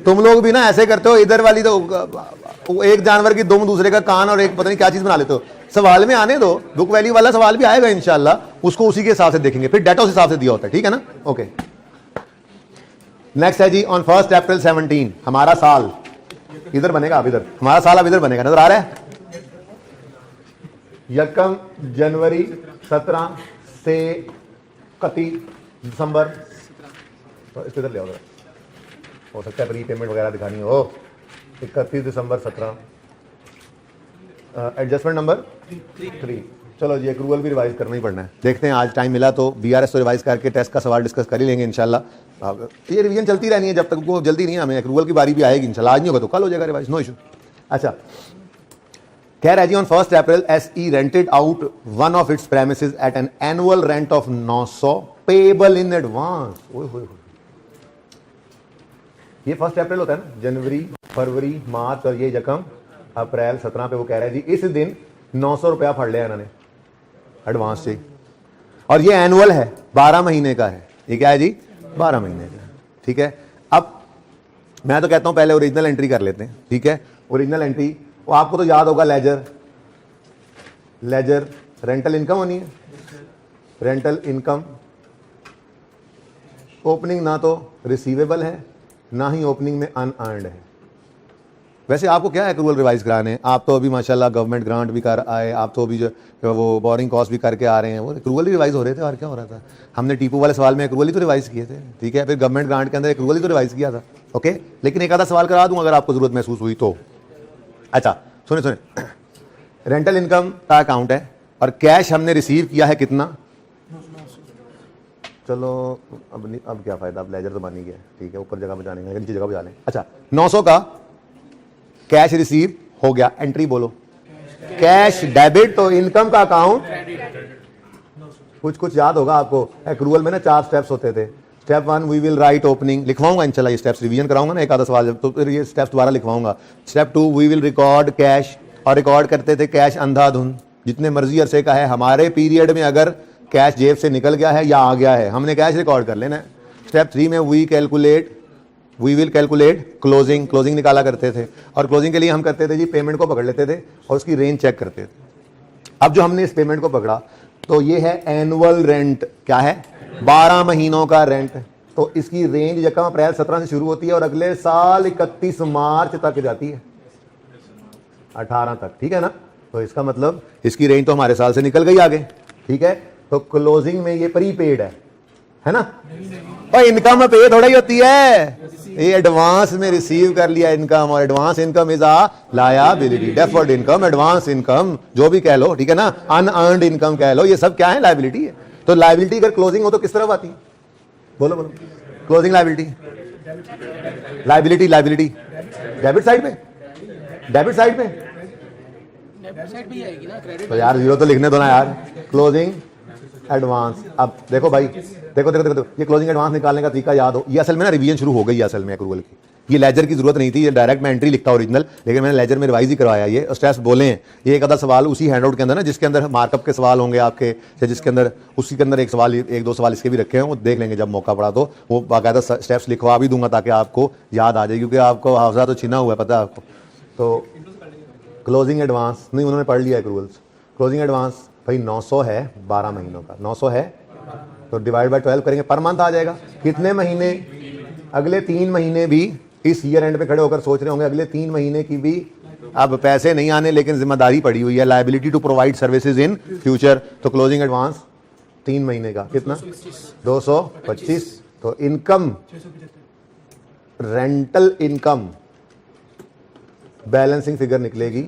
तुम लोग भी ना ऐसे करते हो, इधर वाली तो एक जानवर की दुम, दूसरे का कान, और एक पता नहीं क्या चीज बना लेते हो। सवाल में आने दो, बुक वैल्यू वाला सवाल भी आएगा इंशाल्लाह, उसको उसी के हिसाब से देखेंगे, फिर डाटा उस हिसाब से दिया होता है, ठीक है ना। ओके नेक्स्ट है जी, ऑन 1 अप्रैल 17 हमारा साल इधर बनेगा, अब इधर हमारा साल अब इधर बनेगा, नजर आ रहा है, यकम जनवरी 17 से 31 दिसंबर, तो इसको इधर ले आओ, हो सकता है प्री पेमेंट वगैरह दिखानी हो, 31 दिसंबर 17, एडजस्टमेंट नंबर 3। चलो जी एक्रूवल भी रिवाइज करना ही पड़ना है, देखते हैं आज टाइम मिला तो बीआरएस तो रिवाइज करके टेस्ट का सवाल डिस्कस कर ही लेंगे इंशाल्लाह। ये रिवीजन चलती रहनी है जब तक, वो जल्दी नहीं है, हमें एक्रूवल की बारी भी आएगी इंशाल्लाह, आज नहीं होगा तो कल हो जाएगा रिवाइज, नो इशू। अच्छा कह रहा है जी, on 1 April SE rented out one of its premises at an annual rent of 900 payable in advance. ये 1 अप्रैल होता है ना, जनवरी फरवरी मार्च और ये यकम अप्रैल 17 पे वो कह रहा है जी इस दिन 900 रुपया फड़ लिया इन्होंने एडवांस से, और ये एनुअल है, 12 महीने का है, ये क्या है जी 12 महीने का, ठीक है। अब मैं तो कहता हूं पहले ओरिजिनल एंट्री कर लेते हैं, ठीक है। ओरिजिनल एंट्री वो आपको तो याद होगा, लेजर लेजर रेंटल इनकम होनी है, रेंटल इनकम। ओपनिंग ना तो रिसीवेबल है ना ही ओपनिंग में अनअर्न्ड है। वैसे आपको क्या एक्रूअल रिवाइज कराने, आप तो अभी माशाल्लाह गवर्नमेंट ग्रांट भी कर आए, आप तो अभी जो वो बोरिंग कॉस्ट भी करके आ रहे हैं, वो एक्रूअल ही रिवाइज हो रहे थे और क्या हो रहा था। हमने टीपू वाले सवाल में एक्रूअल ही तो रिवाइज किए थे, ठीक है, फिर गवर्नमेंट ग्रांट के अंदर एक्रूअल ही तो रिवाइज किया था, ओके। लेकिन एक आधा सवाल करा दूं अगर आपको जरूरत महसूस हुई तो। अच्छा सुने सुने, रेंटल इनकम का अकाउंट है और कैश हमने रिसीव किया है कितना, चलो अब नहीं, अब क्या फायदा, अब लेजर तो बन ही गया, ठीक है, ऊपर जगह बजाने नीचे जगह बजा लें। अच्छा 900 का कैश रिसीव हो गया, एंट्री बोलो। कैश डेबिट तो इनकम का अकाउंट, कुछ याद होगा आपको, एक्रूअल में ना 4 स्टेप्स होते थे। Step 1 we will write opening, लिखवाऊंगा इंशाल्लाह, ये स्टेप्स रिवीजन कराऊंगा ना एक आधा सवाल तो फिर ये स्टेप्स दोबारा लिखवाऊंगा। Step 2 we will record cash, और रिकॉर्ड करते थे कैश अंधाधुंध, जितने मर्जी अरसे का है, हमारे पीरियड में अगर कैश जेब से निकल गया है या आ गया है, हमने कैश रिकॉर्ड कर लेना है। स्टेप 3 में we will calculate closing, closing निकाला करते थे, और क्लोजिंग के लिए हम करते थे जी पेमेंट को पकड़ लेते थे और उसकी रेंज चेक करते थे। अब जो हमने इस पेमेंट को पकड़ा तो ये है एनुअल रेंट, क्या है, 12 महीनों का रेंट। तो इसकी रेंज यकम अप्रैल 17 से शुरू होती है और अगले साल 31 मार्च तक जाती है, 18 तक, ठीक है ना। तो इसका मतलब इसकी रेंज तो हमारे साल से निकल गई आगे, ठीक है। तो क्लोजिंग में ये प्रीपेड है ना, और इनकम में पे थोड़ा ही होती है, ये एडवांस में रिसीव कर लिया इनकम, और advance income is a liability, deferred income, advance income जो भी कह लो, ठीक है ना, अनअर्न्ड इनकम कह लो, ये सब क्या है, लायबिलिटी है। तो लायबिलिटी अगर क्लोजिंग हो तो किस तरफ आती है, बोलो बोलो, closing liability, liability debit side पे, डेबिट साइड पे तो यार जीरो तो लिखने दो ना यार। क्लोजिंग एडवांस, अब देखो भाई, देखो देखो देखो ये क्लोजिंग एडवांस निकालने का तरीका याद हो, ये असल में ना रिवीजन शुरू हो गई है असल में एक्रूअल की, ये लेजर की जरूरत नहीं थी, ये डायरेक्ट मैं एंट्री लिखता ओरिजिनल, लेकिन मैंने लेजर में रिवाइज ही करवाया। ये स्टेप्स बोले हैं, ये एक आधा सवाल उसी हैंडआउट के अंदर ना, जिसके अंदर मार्कअप के सवाल होंगे आपके, या जिसके अंदर उसी के अंदर एक सवाल, एक दो सवाल इसके भी रखे हैं, वो देख लेंगे जब मौका पड़ा, तो वो बाकायदा स्टेप्स लिखवा भी दूंगा ताकि आपको याद आ जाए, क्योंकि आपको हाफजा तो छिना हुआ है, पता है आपको। तो क्लोजिंग एडवांस नहीं, उन्होंने पढ़ लिया एक्रूअल्स। क्लोजिंग एडवांस भाई 900 है 12 महीनों का, 900 है तो डिवाइड बाय 12 करेंगे, पर मंथ आ जाएगा कितने महीने, अगले 3 महीने भी इस ईयर एंड पे खड़े होकर सोच रहे होंगे अगले 3 महीने की भी अब पैसे नहीं आने, लेकिन जिम्मेदारी पड़ी हुई है, liability to provide services in future. तो क्लोजिंग एडवांस 3 महीने का कितना, 225। तो income, rental income balancing figure निकलेगी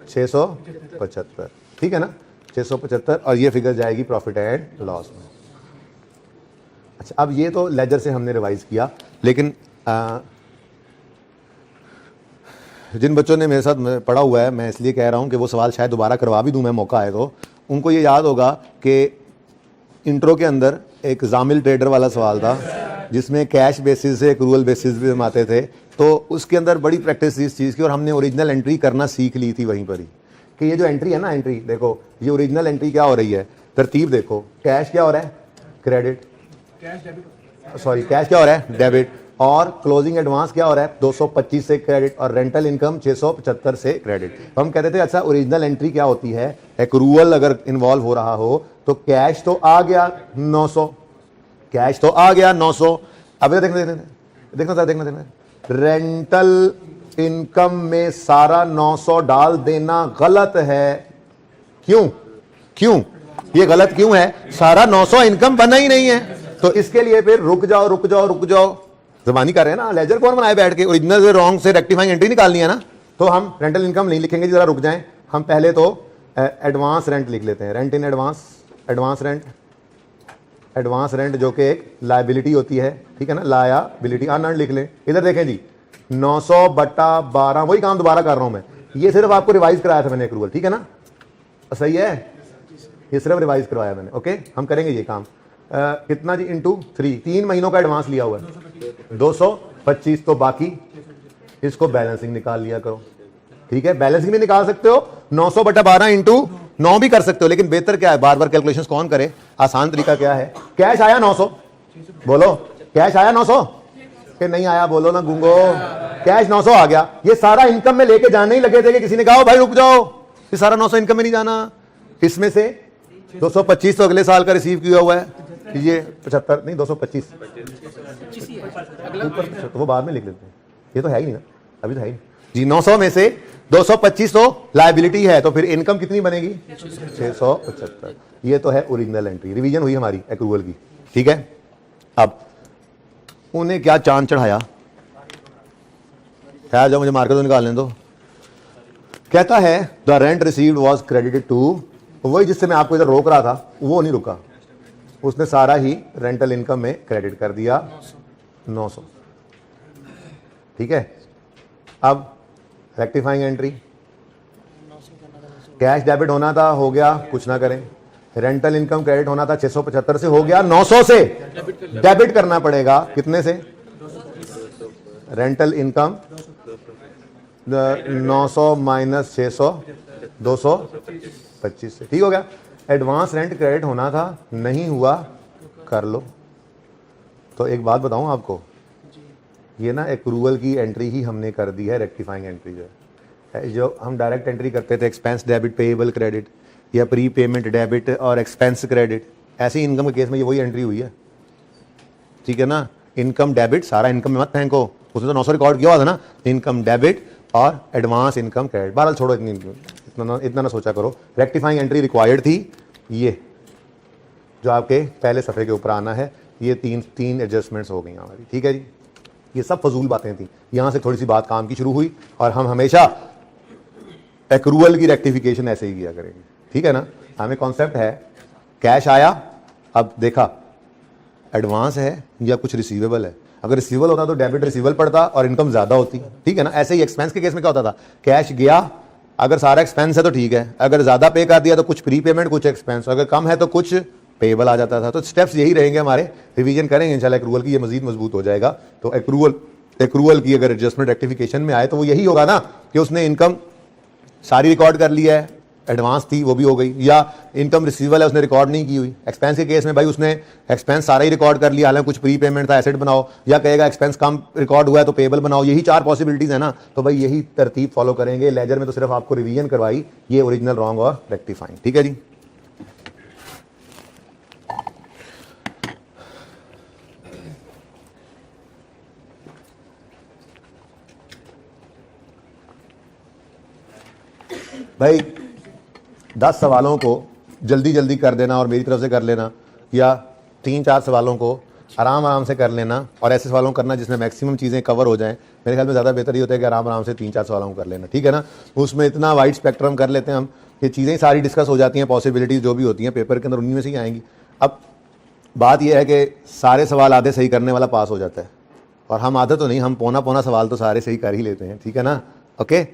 675, ठीक है ना, 675, और ये फिगर जाएगी प्रॉफिट एंड लॉस में। अच्छा अब ये तो लेजर से हमने रिवाइज किया, लेकिन जिन बच्चों ने मेरे साथ पढ़ा हुआ है, मैं इसलिए कह रहा हूं कि वो सवाल शायद दोबारा करवा भी दूं मैं, मौका आए तो, उनको ये याद होगा कि इंट्रो के अंदर एक जामिल ट्रेडर वाला सवाल था जिसमें कैश बेसिस से एक्रूअल बेसिस पे हम आते थे, तो उसके अंदर बड़ी प्रैक्टिस इस चीज़ की, और हमने ओरिजिनल एंट्री करना सीख ली थी वहीं पर ही, कि ये जो एंट्री है ना, एंट्री देखो, ये ओरिजिनल एंट्री क्या हो रही है, तरतीब देखो, कैश क्या हो रहा है, क्रेडिट, सॉरी कैश क्या हो रहा है, डेबिट, और क्लोजिंग एडवांस क्या हो रहा है, 225 से क्रेडिट, और रेंटल इनकम 675 से क्रेडिट। तो हम कहते थे अच्छा ओरिजिनल एंट्री क्या होती है, एक्रूअल अगर इन्वॉल्व हो रहा हो तो कैश तो आ गया 900, कैश तो आ गया 900। अब देखना रेंटल इनकम में सारा 900 डाल देना गलत है, क्यों ये गलत क्यों है, सारा 900 इनकम बना ही नहीं है। तो इसके लिए फिर रुक जाओ, जबानी कर रहे हैं ना, लेजर कौन बनाए बैठ के, ओरिजिनल से रॉन्ग से रेक्टिफाइंग एंट्री निकालनी है ना। तो हम रेंटल इनकम नहीं लिखेंगे, जरा रुक जाएं, हम पहले तो एडवांस रेंट लिख लेते हैं, rent in advance, advance rent जो कि एक लायबिलिटी होती है, ठीक है ना, लायबिलिटी अनअर्न्ड लिख लें। इधर देखें जी 900/12, वही काम दोबारा कर रहा हूं मैं, ये सिर्फ आपको रिवाइज कराया था मैंने एक्रूअल, ठीक है ना, सही है, ये सिर्फ रिवाइज करवाया मैंने, ओके। हम करेंगे ये काम कितना जी, इंटू 3 महीनों का एडवांस लिया हुआ है 225, तो बाकी इसको बैलेंसिंग निकाल लिया करो, ठीक है। बैलेंसिंग भी निकाल सकते हो, 900/12 इंटू 9 भी कर सकते हो, लेकिन बेहतर क्या है, बार बार कैलकुलेशंस कौन करे, आसान तरीका क्या है, कैश आया 900, बोलो कैश आया 900 कि नहीं आया, बोलो ना गूंगो, कैश 900 आ गया, ये सारा इनकम में लेके जाने ही लगे थे कि किसी ने कहा भाई रुक जाओ, ये सारा 900 इनकम में नहीं जाना, इसमें से 225 तो अगले साल का रिसीव किया हुआ है, ये 75 नहीं 225 ऊपर, तो वो बाद में लिख लेते हैं, ये तो है ही नहीं ना, अभी तो है ही नहीं जी। 900 में से 225 तो लायबिलिटी है, तो फिर इनकम कितनी बनेगी 675। ये तो है ओरिजिनल एंट्री, रिवीजन हुई हमारी एक्रूवल की, ठीक है। अब उन्हें क्या चांद चढ़ाया, खैर जाओ मुझे मार्केट तो निकालने दो। कहता है the rent received was credited to, वही जिससे मैं आपको इधर रोक रहा था वो नहीं रुका, उसने सारा ही रेंटल इनकम में क्रेडिट कर दिया 900, ठीक है। अब रेक्टिफाइंग एंट्री, कैश डेबिट होना था, हो गया, कुछ ना करें। रेंटल इनकम क्रेडिट होना था 675 से, हो गया 900 से डेबिट करना पड़ेगा, कितने से, रेंटल इनकम 900 माइनस 600 225 से, ठीक हो गया। एडवांस रेंट क्रेडिट होना था, नहीं हुआ, कर लो। तो एक बात बताऊं आपको, ये ना एक्रूवल की एंट्री ही हमने कर दी है रेक्टिफाइंग एंट्री। जो हम डायरेक्ट एंट्री करते थे एक्सपेंस डेबिट पेएबल क्रेडिट या प्री पेमेंट डेबिट और एक्सपेंस क्रेडिट, ऐसी इनकम के केस में ये वही एंट्री हुई है, ठीक है ना। इनकम डेबिट, सारा इनकम में मत फेंको, उसने तो 900 रिकॉर्ड किया हुआ था ना, इनकम डेबिट और एडवांस इनकम क्रेडिट। बहरहाल छोड़ो, इतना ना सोचा करो। रेक्टिफाइंग एंट्री रिक्वायर्ड थी, ये जो आपके पहले सफ़े के ऊपर आना है, ये तीन एडजस्टमेंट्स हो गई हमारी, ठीक है जी। ये सब फजूल बातें थी, यहाँ से थोड़ी सी बात काम की शुरू हुई, और हम हमेशा एक्रूवल की रेक्टिफिकेशन ऐसे ही किया करेंगे, ठीक है ना। हमें कॉन्सेप्ट है, कैश आया, अब देखा एडवांस है या कुछ रिसीवेबल है। अगर रिसीवेबल होता तो डेबिट रिसीवेबल पड़ता और इनकम ज़्यादा होती, ठीक है ना। ऐसे ही एक्सपेंस के केस में क्या होता था, कैश गया, अगर सारा एक्सपेंस है तो ठीक है, अगर ज़्यादा पे कर दिया तो कुछ प्री पेमेंट कुछ एक्सपेंस, अगर कम है तो कुछ पेएबल आ जाता था। तो स्टेप्स यही रहेंगे हमारे, रिवीजन करेंगे इंशाल्लाह एक्रूवल की, ये मजीद मजबूत हो जाएगा। तो एक्रूवल की अगर एडजस्टमेंट रेक्टिफिकेशन में आए तो वो यही होगा ना कि उसने इनकम सारी रिकॉर्ड कर लिया है, एडवांस थी वो भी हो गई, या इनकम रिसीवेबल है उसने रिकॉर्ड नहीं की हुई। एक्सपेंस के केस में भाई उसने एक्सपेंस सारा ही रिकॉर्ड कर लिया, हालांकि कुछ प्री पेमेंट था, एसेट बनाओ, या कहेगा एक्सपेंस कम रिकॉर्ड हुआ है तो पेएबल बनाओ। यही 4 पॉसिबिलिटीज है ना, तो भाई यही तरतीब फॉलो करेंगे। लेजर में तो सिर्फ आपको रिवीजन करवाई, ये ओरिजिनल, रॉन्ग और रेक्टिफाइंग, ठीक है जी। भाई 10 सवालों को जल्दी जल्दी कर देना और मेरी तरफ से कर लेना, या 3-4 सवालों को आराम आराम से कर लेना, और ऐसे सवालों को करना जिसमें मैक्सिमम चीज़ें कवर हो जाएं। मेरे ख्याल में ज़्यादा बेहतर ही होता है कि आराम आराम से 3-4 सवालों को कर लेना, ठीक है ना। उसमें इतना वाइड स्पेक्ट्रम कर लेते हैं हम कि चीज़ें सारी डिस्कस हो जाती हैं, पॉसिबिलिटीज़ जो भी होती हैं पेपर के अंदर उन्हीं में से ही आएंगी। अब बात यह है कि सारे सवाल आधे सही करने वाला पास हो जाता है, और हम आधे तो नहीं, हम पौना सवाल तो सारे सही कर ही लेते हैं, ठीक है ना। ओके,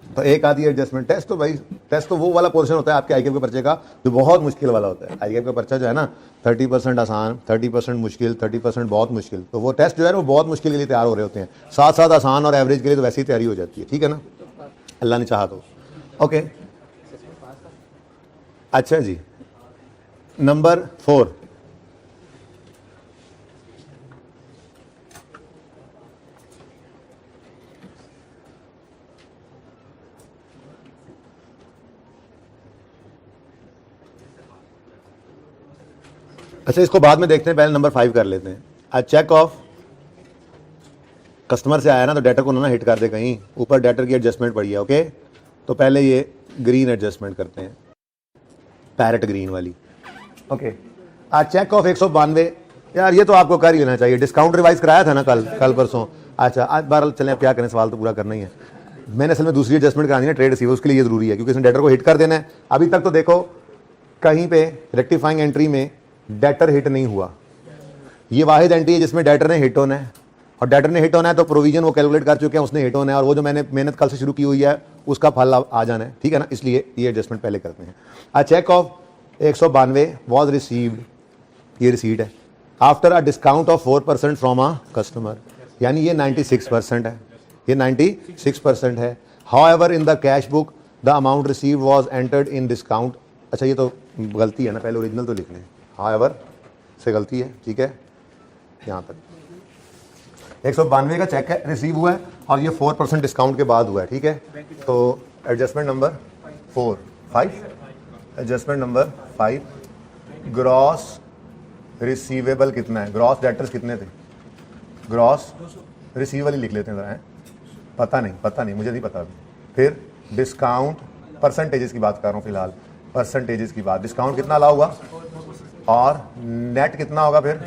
तो एक आधी एडजस्टमेंट टेस्ट, तो भाई टेस्ट तो वो वाला पोर्शन होता है आपके आईकेएफ के पर्चे का जो बहुत मुश्किल वाला होता है। आईकेएफ का पर्चा जो है ना 30% आसान, 30% मुश्किल, 30% बहुत मुश्किल, तो वो टेस्ट जो है वो बहुत मुश्किल के लिए तैयार हो रहे होते हैं। साथ साथ आसान और एवरेज के लिए तो वैसे ही तैयारी हो जाती है, ठीक है ना, अल्लाह ने चाहा तो। ओके, अच्छा जी, नंबर 4, अच्छा इसको बाद में देखते हैं, पहले नंबर 5 कर लेते हैं। आज चेक ऑफ कस्टमर से आया ना, तो डेटर को ना हिट कर दे कहीं, ऊपर डेटर की एडजस्टमेंट पड़ी है। ओके, तो पहले ये ग्रीन एडजस्टमेंट करते हैं, पैरेट ग्रीन वाली। ओके, आज चेक ऑफ 192, यार ये तो आपको कर ही लेना चाहिए, डिस्काउंट रिवाइज कराया था ना कल परसों। अच्छा आज बार चलें, अब क्या करें, सवाल तो पूरा करना ही है। मैंने असल में दूसरी एडजस्टमेंट करानी है ट्रेड रिसीवर, उसके लिए ये जरूरी है क्योंकि इसमें डेटर को हिट कर देना है। अभी तक तो देखो कहीं पे रेक्टिफाइंग एंट्री में डेटर हिट नहीं हुआ, ये वाहिद एंट्री है जिसमें डेटर ने हिट होना है, और डेटर ने हिट होना है तो प्रोविजन वो कैलकुलेट कर चुके हैं, उसने हिट होना है, और वो जो मैंने मेहनत कल से शुरू की हुई है उसका फल आ जाना है, ठीक है ना। इसलिए ये एडजस्टमेंट पहले करते हैं। अ चेक ऑफ 192 वॉज रिसीव्ड, ये रिसीट है, after a discount of 4% from a customer, यानी ये 96% है, ये 96% है। However in the cash book the amount received was entered in discount, अच्छा ये तो गलती है ना, पहले ओरिजिनल तो लिख लें, हाउएवर से गलती है, ठीक है, यहाँ तक 192 का चेक है, रिसीव हुआ है, और ये 4% डिस्काउंट के बाद हुआ है, ठीक है। तो adjustment number 4 5 adjustment number 5 gross receivable कितना है, ग्रॉस डेटर्स कितने थे, ग्रॉस रिसीवेबल ही लिख लेते हैं जरा, हैं पता नहीं मुझे नहीं पता अभी। फिर डिस्काउंट परसेंटेजेस की बात कर रहा हूँ फिलहाल, परसेंटेजेस की बात, डिस्काउंट कितना अलाउ हुआ और नेट कितना होगा, फिर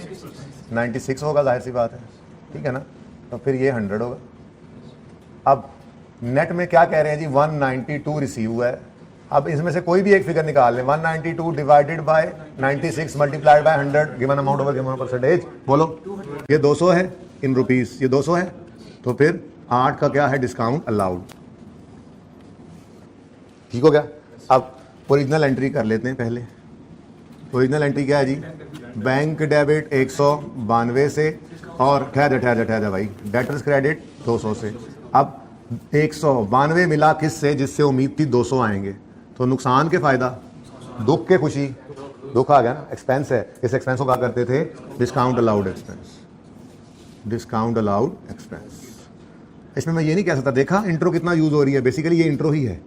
96 होगा, जाहिर सी बात है, ठीक है ना। तो फिर ये 100 होगा। अब नेट में क्या कह रहे हैं जी, 192 रिसीव हुआ है। अब इसमें से कोई भी एक फिगर निकाल लें, 192 divided by 96 multiplied by 100 given amount over given percentage, बोलो ये 200 है इन रुपीस, ये 200 है, तो फिर 8 का क्या है, डिस्काउंट अलाउड, ठीक हो गया। अब ओरिजिनल एंट्री कर लेते हैं पहले। ओरिजिनल एंट्री क्या है जी, बैंक डेबिट 192 से और ठहर जा भाई, डेटर्स क्रेडिट 200 से। अब 192 मिला किस से, जिससे उम्मीद थी 200 आएंगे, तो नुकसान के फायदा, दुख के खुशी, दुख आ गया ना, एक्सपेंस है, इस एक्सपेंस को क्या करते थे, discount allowed expense, discount allowed expense. इसमें मैं ये नहीं कह सकता, देखा इंट्रो कितना यूज हो रही है, बेसिकली ये इंट्रो ही है,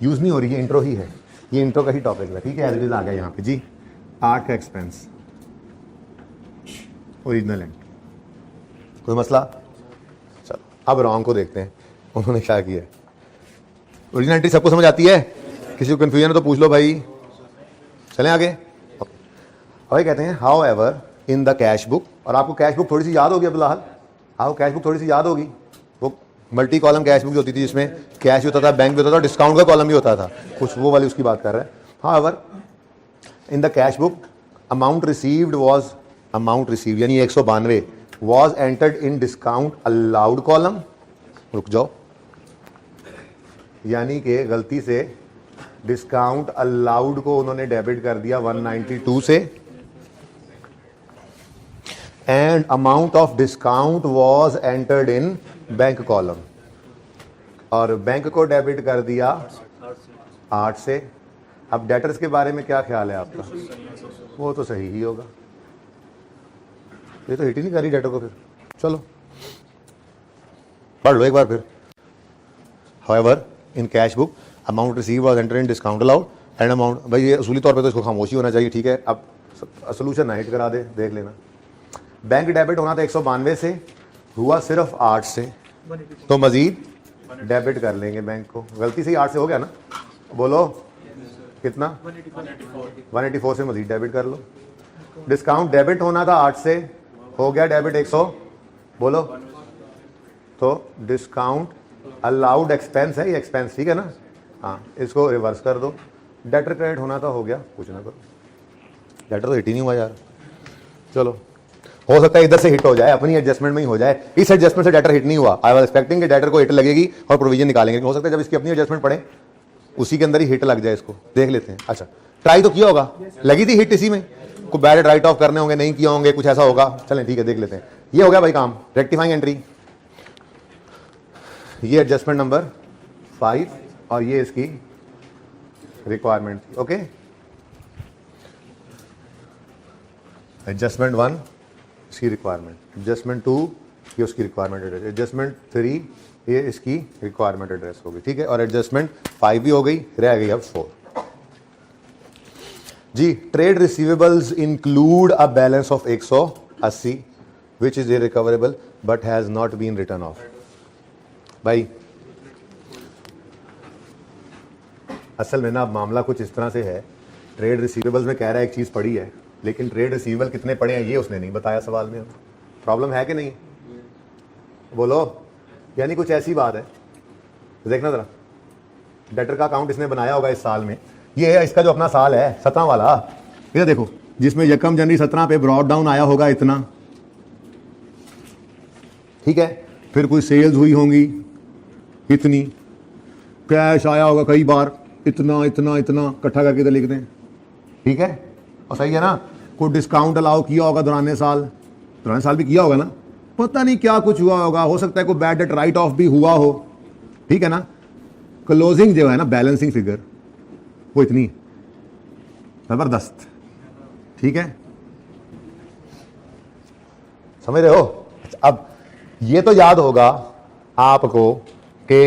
यूज नहीं हो रही है, इंट्रो ही है, ये इंट्रो का ही टॉपिक है, ठीक है, एज इट इज आ गया यहाँ पे जी। 8 का एक्सपेंस, ओरिजिनल एंट्री, कोई मसला। चलो अब रॉन्ग को देखते हैं, उन्होंने क्या किया। ओरिजिनल एंट्री सबको समझ आती है, किसी को कंफ्यूजन है तो पूछ लो भाई, चलें आगे। और कहते हैं how ever in the cash book, और आपको कैश बुक थोड़ी सी याद होगी फिलहाल, आपको कैश बुक थोड़ी सी याद होगी, वो मल्टी कॉलम कैश बुक जो होती थी, जिसमें कैश भी होता था, बैंक भी होता था, डिस्काउंट का कॉलम भी होता था, कुछ वो वाली उसकी बात कर रहे हैं। How ever in the cash book amount received was, amount receive यानी 192 was entered in discount allowed column, रुक जाओ, यानी कि गलती से डिस्काउंट अलाउड को उन्होंने डेबिट कर दिया 192 से, and amount of discount was entered in bank column, और बैंक को डेबिट कर दिया 8 से। अब डेटर्स के बारे में क्या ख्याल है आपका, वो तो सही ही होगा, ये तो हिट ही नहीं कर रही डेटर को, फिर चलो पढ़ लो एक बार फिर। However in cash book amount receive was enter in discount allowed and amount, भाई ये असूली तौर पे तो इसको खामोशी होना चाहिए, ठीक है। अब सोल्यूशन ना हिट करा दे, देख लेना। बैंक डेबिट होना था 192 से, हुआ सिर्फ 8 से, तो मजीद डेबिट कर लेंगे बैंक को, गलती से ही 8 से हो गया ना, बोलो कितना, 184 से मजीद डेबिट कर लो। डिस्काउंट डेबिट होना था 8 से, हो गया डेबिट 100, बोलो, तो डिस्काउंट अलाउड एक्सपेंस है ये, एक्सपेंस, ठीक है ना, हाँ, इसको रिवर्स कर दो। डेटर क्रेडिट होना था, हो गया, कुछ ना करो, डेटर तो हिट ही नहीं हुआ यार। चलो हो सकता है इधर से हिट हो जाए, अपनी एडजस्टमेंट में ही हो जाए, इस एडजस्टमेंट से डेटर हिट नहीं हुआ, आई वाज एक्सपेक्टिंग कि डेटर को हिट लगेगी और प्रोविजन निकालेंगे, हो सकता है जब इसकी अपनी एडजस्टमेंट पड़े उसी के अंदर ही हिट लग जाए, इसको देख लेते हैं। अच्छा ट्राई तो किया होगा, लगी थी हिट इसी में, कोई बैड राइट ऑफ करने होंगे, नहीं किया होंगे, कुछ ऐसा होगा, चलें ठीक है देख लेते हैं। ये हो गया भाई काम, रेक्टिफाइंग एंट्री, ये एडजस्टमेंट नंबर 5 और ये इसकी रिक्वायरमेंट थी, ओके। एडजस्टमेंट 1 इसकी रिक्वायरमेंट, एडजस्टमेंट 2 ये उसकी रिक्वायरमेंट एड्रेस, एडजस्टमेंट 3 ये इसकी रिक्वायरमेंट एड्रेस होगी, ठीक है, और एडजस्टमेंट 5 भी हो गई, रह गई अब 4 जी। Trade receivables include a balance of 180 which is irrecoverable but has not been written off. भाई असल में ना मामला कुछ इस तरह से है, ट्रेड रिसीवेबल्स में कह रहा है एक चीज़ पड़ी है, लेकिन ट्रेड रिसीवेबल कितने पड़े हैं ये उसने नहीं बताया सवाल में। प्रॉब्लम है कि नहीं, बोलो, यानी कुछ ऐसी बात है, देखना जरा, डेटर का अकाउंट इसने बनाया होगा इस साल में, ये है इसका जो अपना साल है 17 वाला, ये देखो, जिसमें 1 जनवरी 17 पे ब्रॉड डाउन आया होगा इतना, ठीक है, फिर कोई सेल्स हुई होंगी इतनी, कैश आया होगा कई बार इतना इतना इतना, इकट्ठा करके तो लिख दें, ठीक है, और सही है ना। कोई डिस्काउंट अलाउ किया होगा दौरान साल भी किया होगा ना, पता नहीं क्या कुछ हुआ होगा, हो सकता है कोई बैड डेट राइट ऑफ भी हुआ हो, ठीक है ना। क्लोजिंग जो है ना बैलेंसिंग फिगर वो इतनी जबरदस्त, ठीक है, समझ रहे हो। अब ये तो याद होगा आपको कि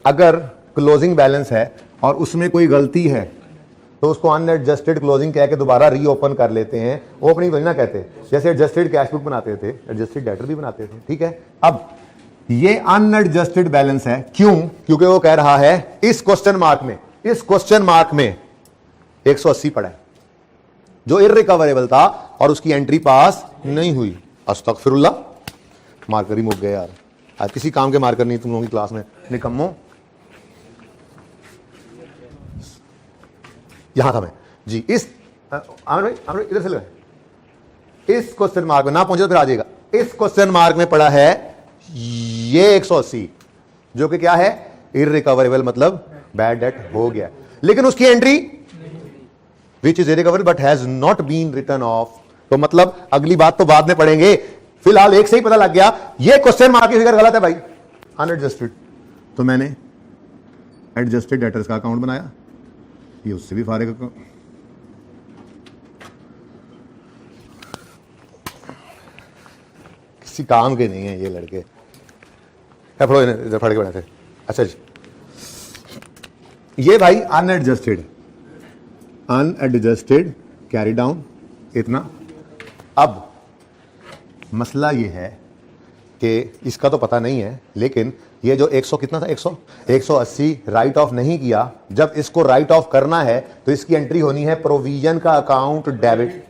अगर क्लोजिंग बैलेंस है और उसमें कोई गलती है तो उसको अनएडजस्टेड क्लोजिंग कह के दोबारा रीओपन कर लेते हैं, ओपनिंग तो नहीं ना कहते। जैसे एडजस्टेड कैश बुक बनाते थे, एडजस्टेड डेटर भी बनाते थे, ठीक है। अब ये अनएडजस्टेड बैलेंस है, क्यों? क्योंकि वो कह रहा है इस क्वेश्चन मार्क में 180 पड़ा है जो इररिकवरेबल था और उसकी एंट्री पास नहीं हुई। अस्तगफिरुल्लाह, मार्कर ही मुक गए यार, आज किसी काम के मार्कर नहीं तुम लोगों की क्लास में, निकम्मो। यहां था मैं जी। इस आमिर भाई इधर से लगा, इस क्वेश्चन मार्क में ना पहुंचे तो फिर आ जाएगा। इस क्वेश्चन मार्क में पड़ा है ये 180 जो कि क्या है, इररिकवरेबल, मतलब बैड डेट हो गया, लेकिन उसकी entry which is irrecoverable but has not been written off. तो मतलब अगली बात तो बाद में पढ़ेंगे, फिलहाल एक से ही पता लग गया ये क्वेश्चन मार्क की फिगर गलत है भाई, अनएडजस्टेड। तो मैंने एडजस्टेड डेटर्स का अकाउंट बनाया, ये उससे भी फारिग किसी काम के नहीं है ये लड़के। इधर फड़ के बने थे। अच्छा जी, ये भाई अनएडजस्टेड कैरी डाउन इतना। अब मसला ये है कि इसका तो पता नहीं है, लेकिन ये जो 100 कितना था, 180 राइट ऑफ नहीं किया। जब इसको राइट ऑफ करना है तो इसकी एंट्री होनी है प्रोविजन का अकाउंट डेबिट,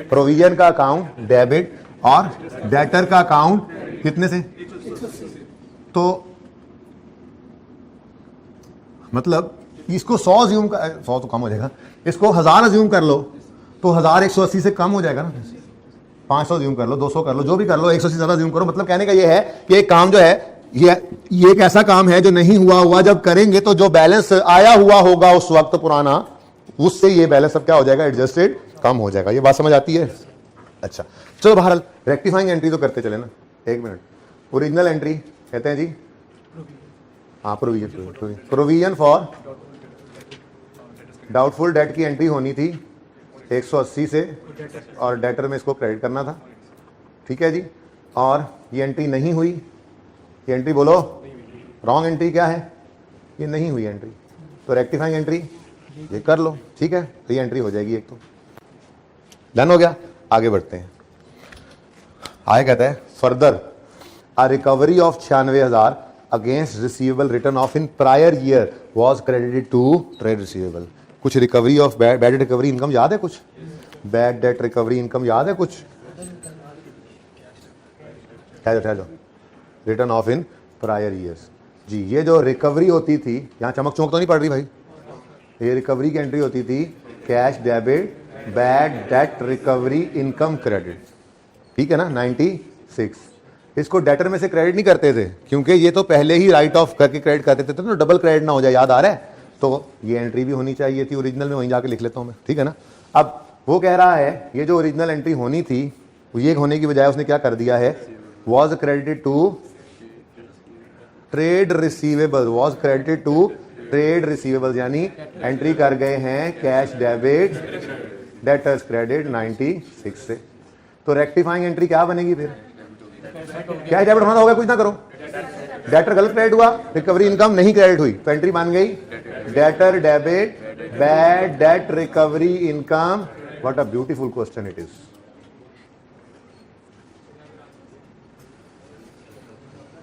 प्रोविजन का अकाउंट डेबिट और डेटर का अकाउंट कितने से, तो मतलब इसको 100 ज्यूम कर, 100 तो कम हो जाएगा, इसको 1000 ज्यूम कर लो तो 1000 180 से कम हो जाएगा ना, 500 ज्यूम कर लो, 200 कर लो, जो भी कर लो, 180 ज्यादा ज्यूम करो। मतलब कहने का ये है कि एक काम जो है ये एक ऐसा काम है जो नहीं हुआ, जब करेंगे तो जो बैलेंस आया हुआ होगा उस वक्त पुराना, उससे ये बैलेंस अब क्या हो जाएगा, एडजस्टेड, कम हो जाएगा। ये बात समझ आती है? अच्छा चलो, बहरहाल रेक्टिफाइंग एंट्री तो करते चले ना। एक मिनट, ओरिजिनल एंट्री कहते हैं जी, हाँ प्रोविजन फॉर डाउटफुल डेट की एंट्री होनी थी 180 से और डेटर में इसको क्रेडिट करना था, ठीक है जी। और ये एंट्री नहीं हुई, ये एंट्री बोलो रॉन्ग एंट्री क्या है, ये नहीं हुई एंट्री, तो रेक्टिफाइंग एंट्री ये कर लो, ठीक है। तो ये एंट्री हो जाएगी, एक तो डन हो गया। आगे बढ़ते हैं, आगे कहता है further a recovery of 96,000 against receivable written off in prior year was credited to trade receivable. कुछ recovery of bad debt recovery income याद है, कुछ बैड डेट रिकवरी इनकम याद है, कुछ ठहर जाओ, written off in prior years जी। ये जो रिकवरी होती थी, यहां चमक चमक तो नहीं पड़ रही भाई, ये रिकवरी की एंट्री होती थी cash debit bad debt recovery income credit, ठीक है ना, 96। इसको डेटर में से क्रेडिट नहीं करते थे क्योंकि ये तो पहले ही राइट ऑफ करके क्रेडिट करते थे, तो डबल क्रेडिट ना हो जाए, याद आ रहा है। तो ये एंट्री भी होनी चाहिए थी ओरिजिनल में, वहीं जाके लिख लेता हूं मैं, ठीक है ना। अब वो कह रहा है ये जो ओरिजिनल एंट्री होनी थी ये होने की बजाय उसने क्या कर दिया है, was credited to trade receivable, was credited to trade receivable, यानी एंट्री कर गए हैं कैश डेबिट डेटर्स क्रेडिट 96 से। तो रेक्टिफाइंग एंट्री क्या बनेगी फिर, कैश डेबिट होना होगा, कुछ ना करो, डेटर गलत क्रेडिट हुआ, रिकवरी इनकम नहीं क्रेडिट हुई, तो एंट्री बन गई debtor debit bad debt recovery income. What a beautiful question it is.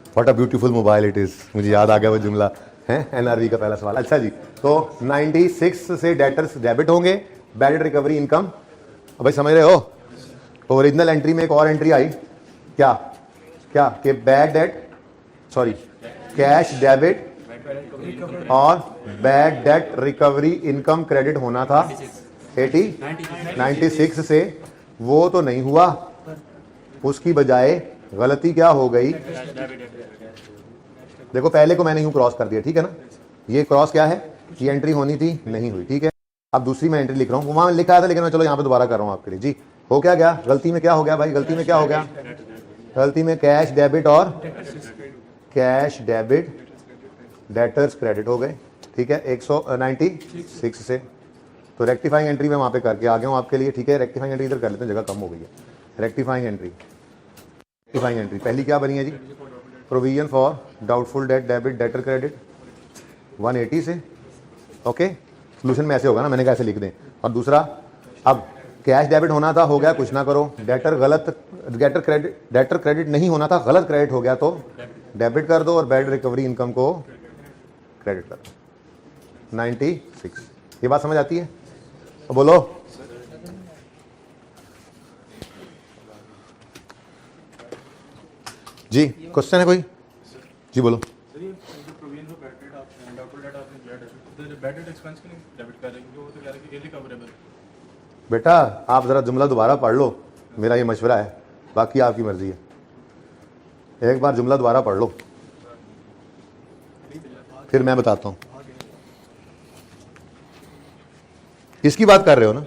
What a beautiful mobile it is, मुझे याद आ गया वो जुमला है एनआरवी का पहला सवाल। अच्छा जी, तो 96 से डेटर्स डेबिट होंगे, बैड डेट रिकवरी इनकम, भाई समझ रहे हो। तो ओरिजिनल एंट्री में एक और एंट्री आई, क्या क्या कि bad debt sorry cash debit और bad debt recovery income credit होना था 96 से, वो तो नहीं हुआ, उसकी बजाय गलती क्या हो गई, देखो पहले को मैंने यूं क्रॉस कर दिया, ठीक है ना, ये क्रॉस क्या है, ये एंट्री होनी थी नहीं हुई, ठीक है। अब दूसरी मैं एंट्री लिख रहा हूं, वहां लिखा था लेकिन मैं चलो यहां पे दोबारा कर रहा हूं आपके लिए जी। हो क्या गया, गलती में क्या हो गया भाई, गलती में क्या हो गया, गलती में कैश डेबिट और कैश डेबिट डेटर्स क्रेडिट हो गए, ठीक है, 196 से। तो रेक्टिफाइंग एंट्री में वहां पे करके आ गया हूं आपके लिए, ठीक है। रेक्टिफाइंग एंट्री इधर कर लेते हैं, जगह कम हो गई है। रेक्टिफाइंग एंट्री, रेक्टिफाइंग एंट्री पहली क्या बनी है जी, provision for doubtful debt debit debtor credit 180 से, ओके, सोल्यूशन में ऐसे होगा ना, मैंने कहा ऐसे लिख दें। और दूसरा, अब कैश डेबिट होना था, हो गया, कुछ ना करो। डेटर क्रेडिट नहीं होना था, गलत क्रेडिट हो गया तो डेबिट कर दो और बैड रिकवरी इनकम को क्रेडिट कर दो। 96, ये बात समझ आती है? तो बोलो। जी क्वेश्चन है कोई? जी बोलो। बेटा आप जरा जुमला दोबारा पढ़ लो, मेरा ये मशवरा है, बाकी आपकी मर्जी है। एक बार जुमला दोबारा पढ़ लो, फिर मैं बताता हूं। किसकी बात कर रहे हो ना?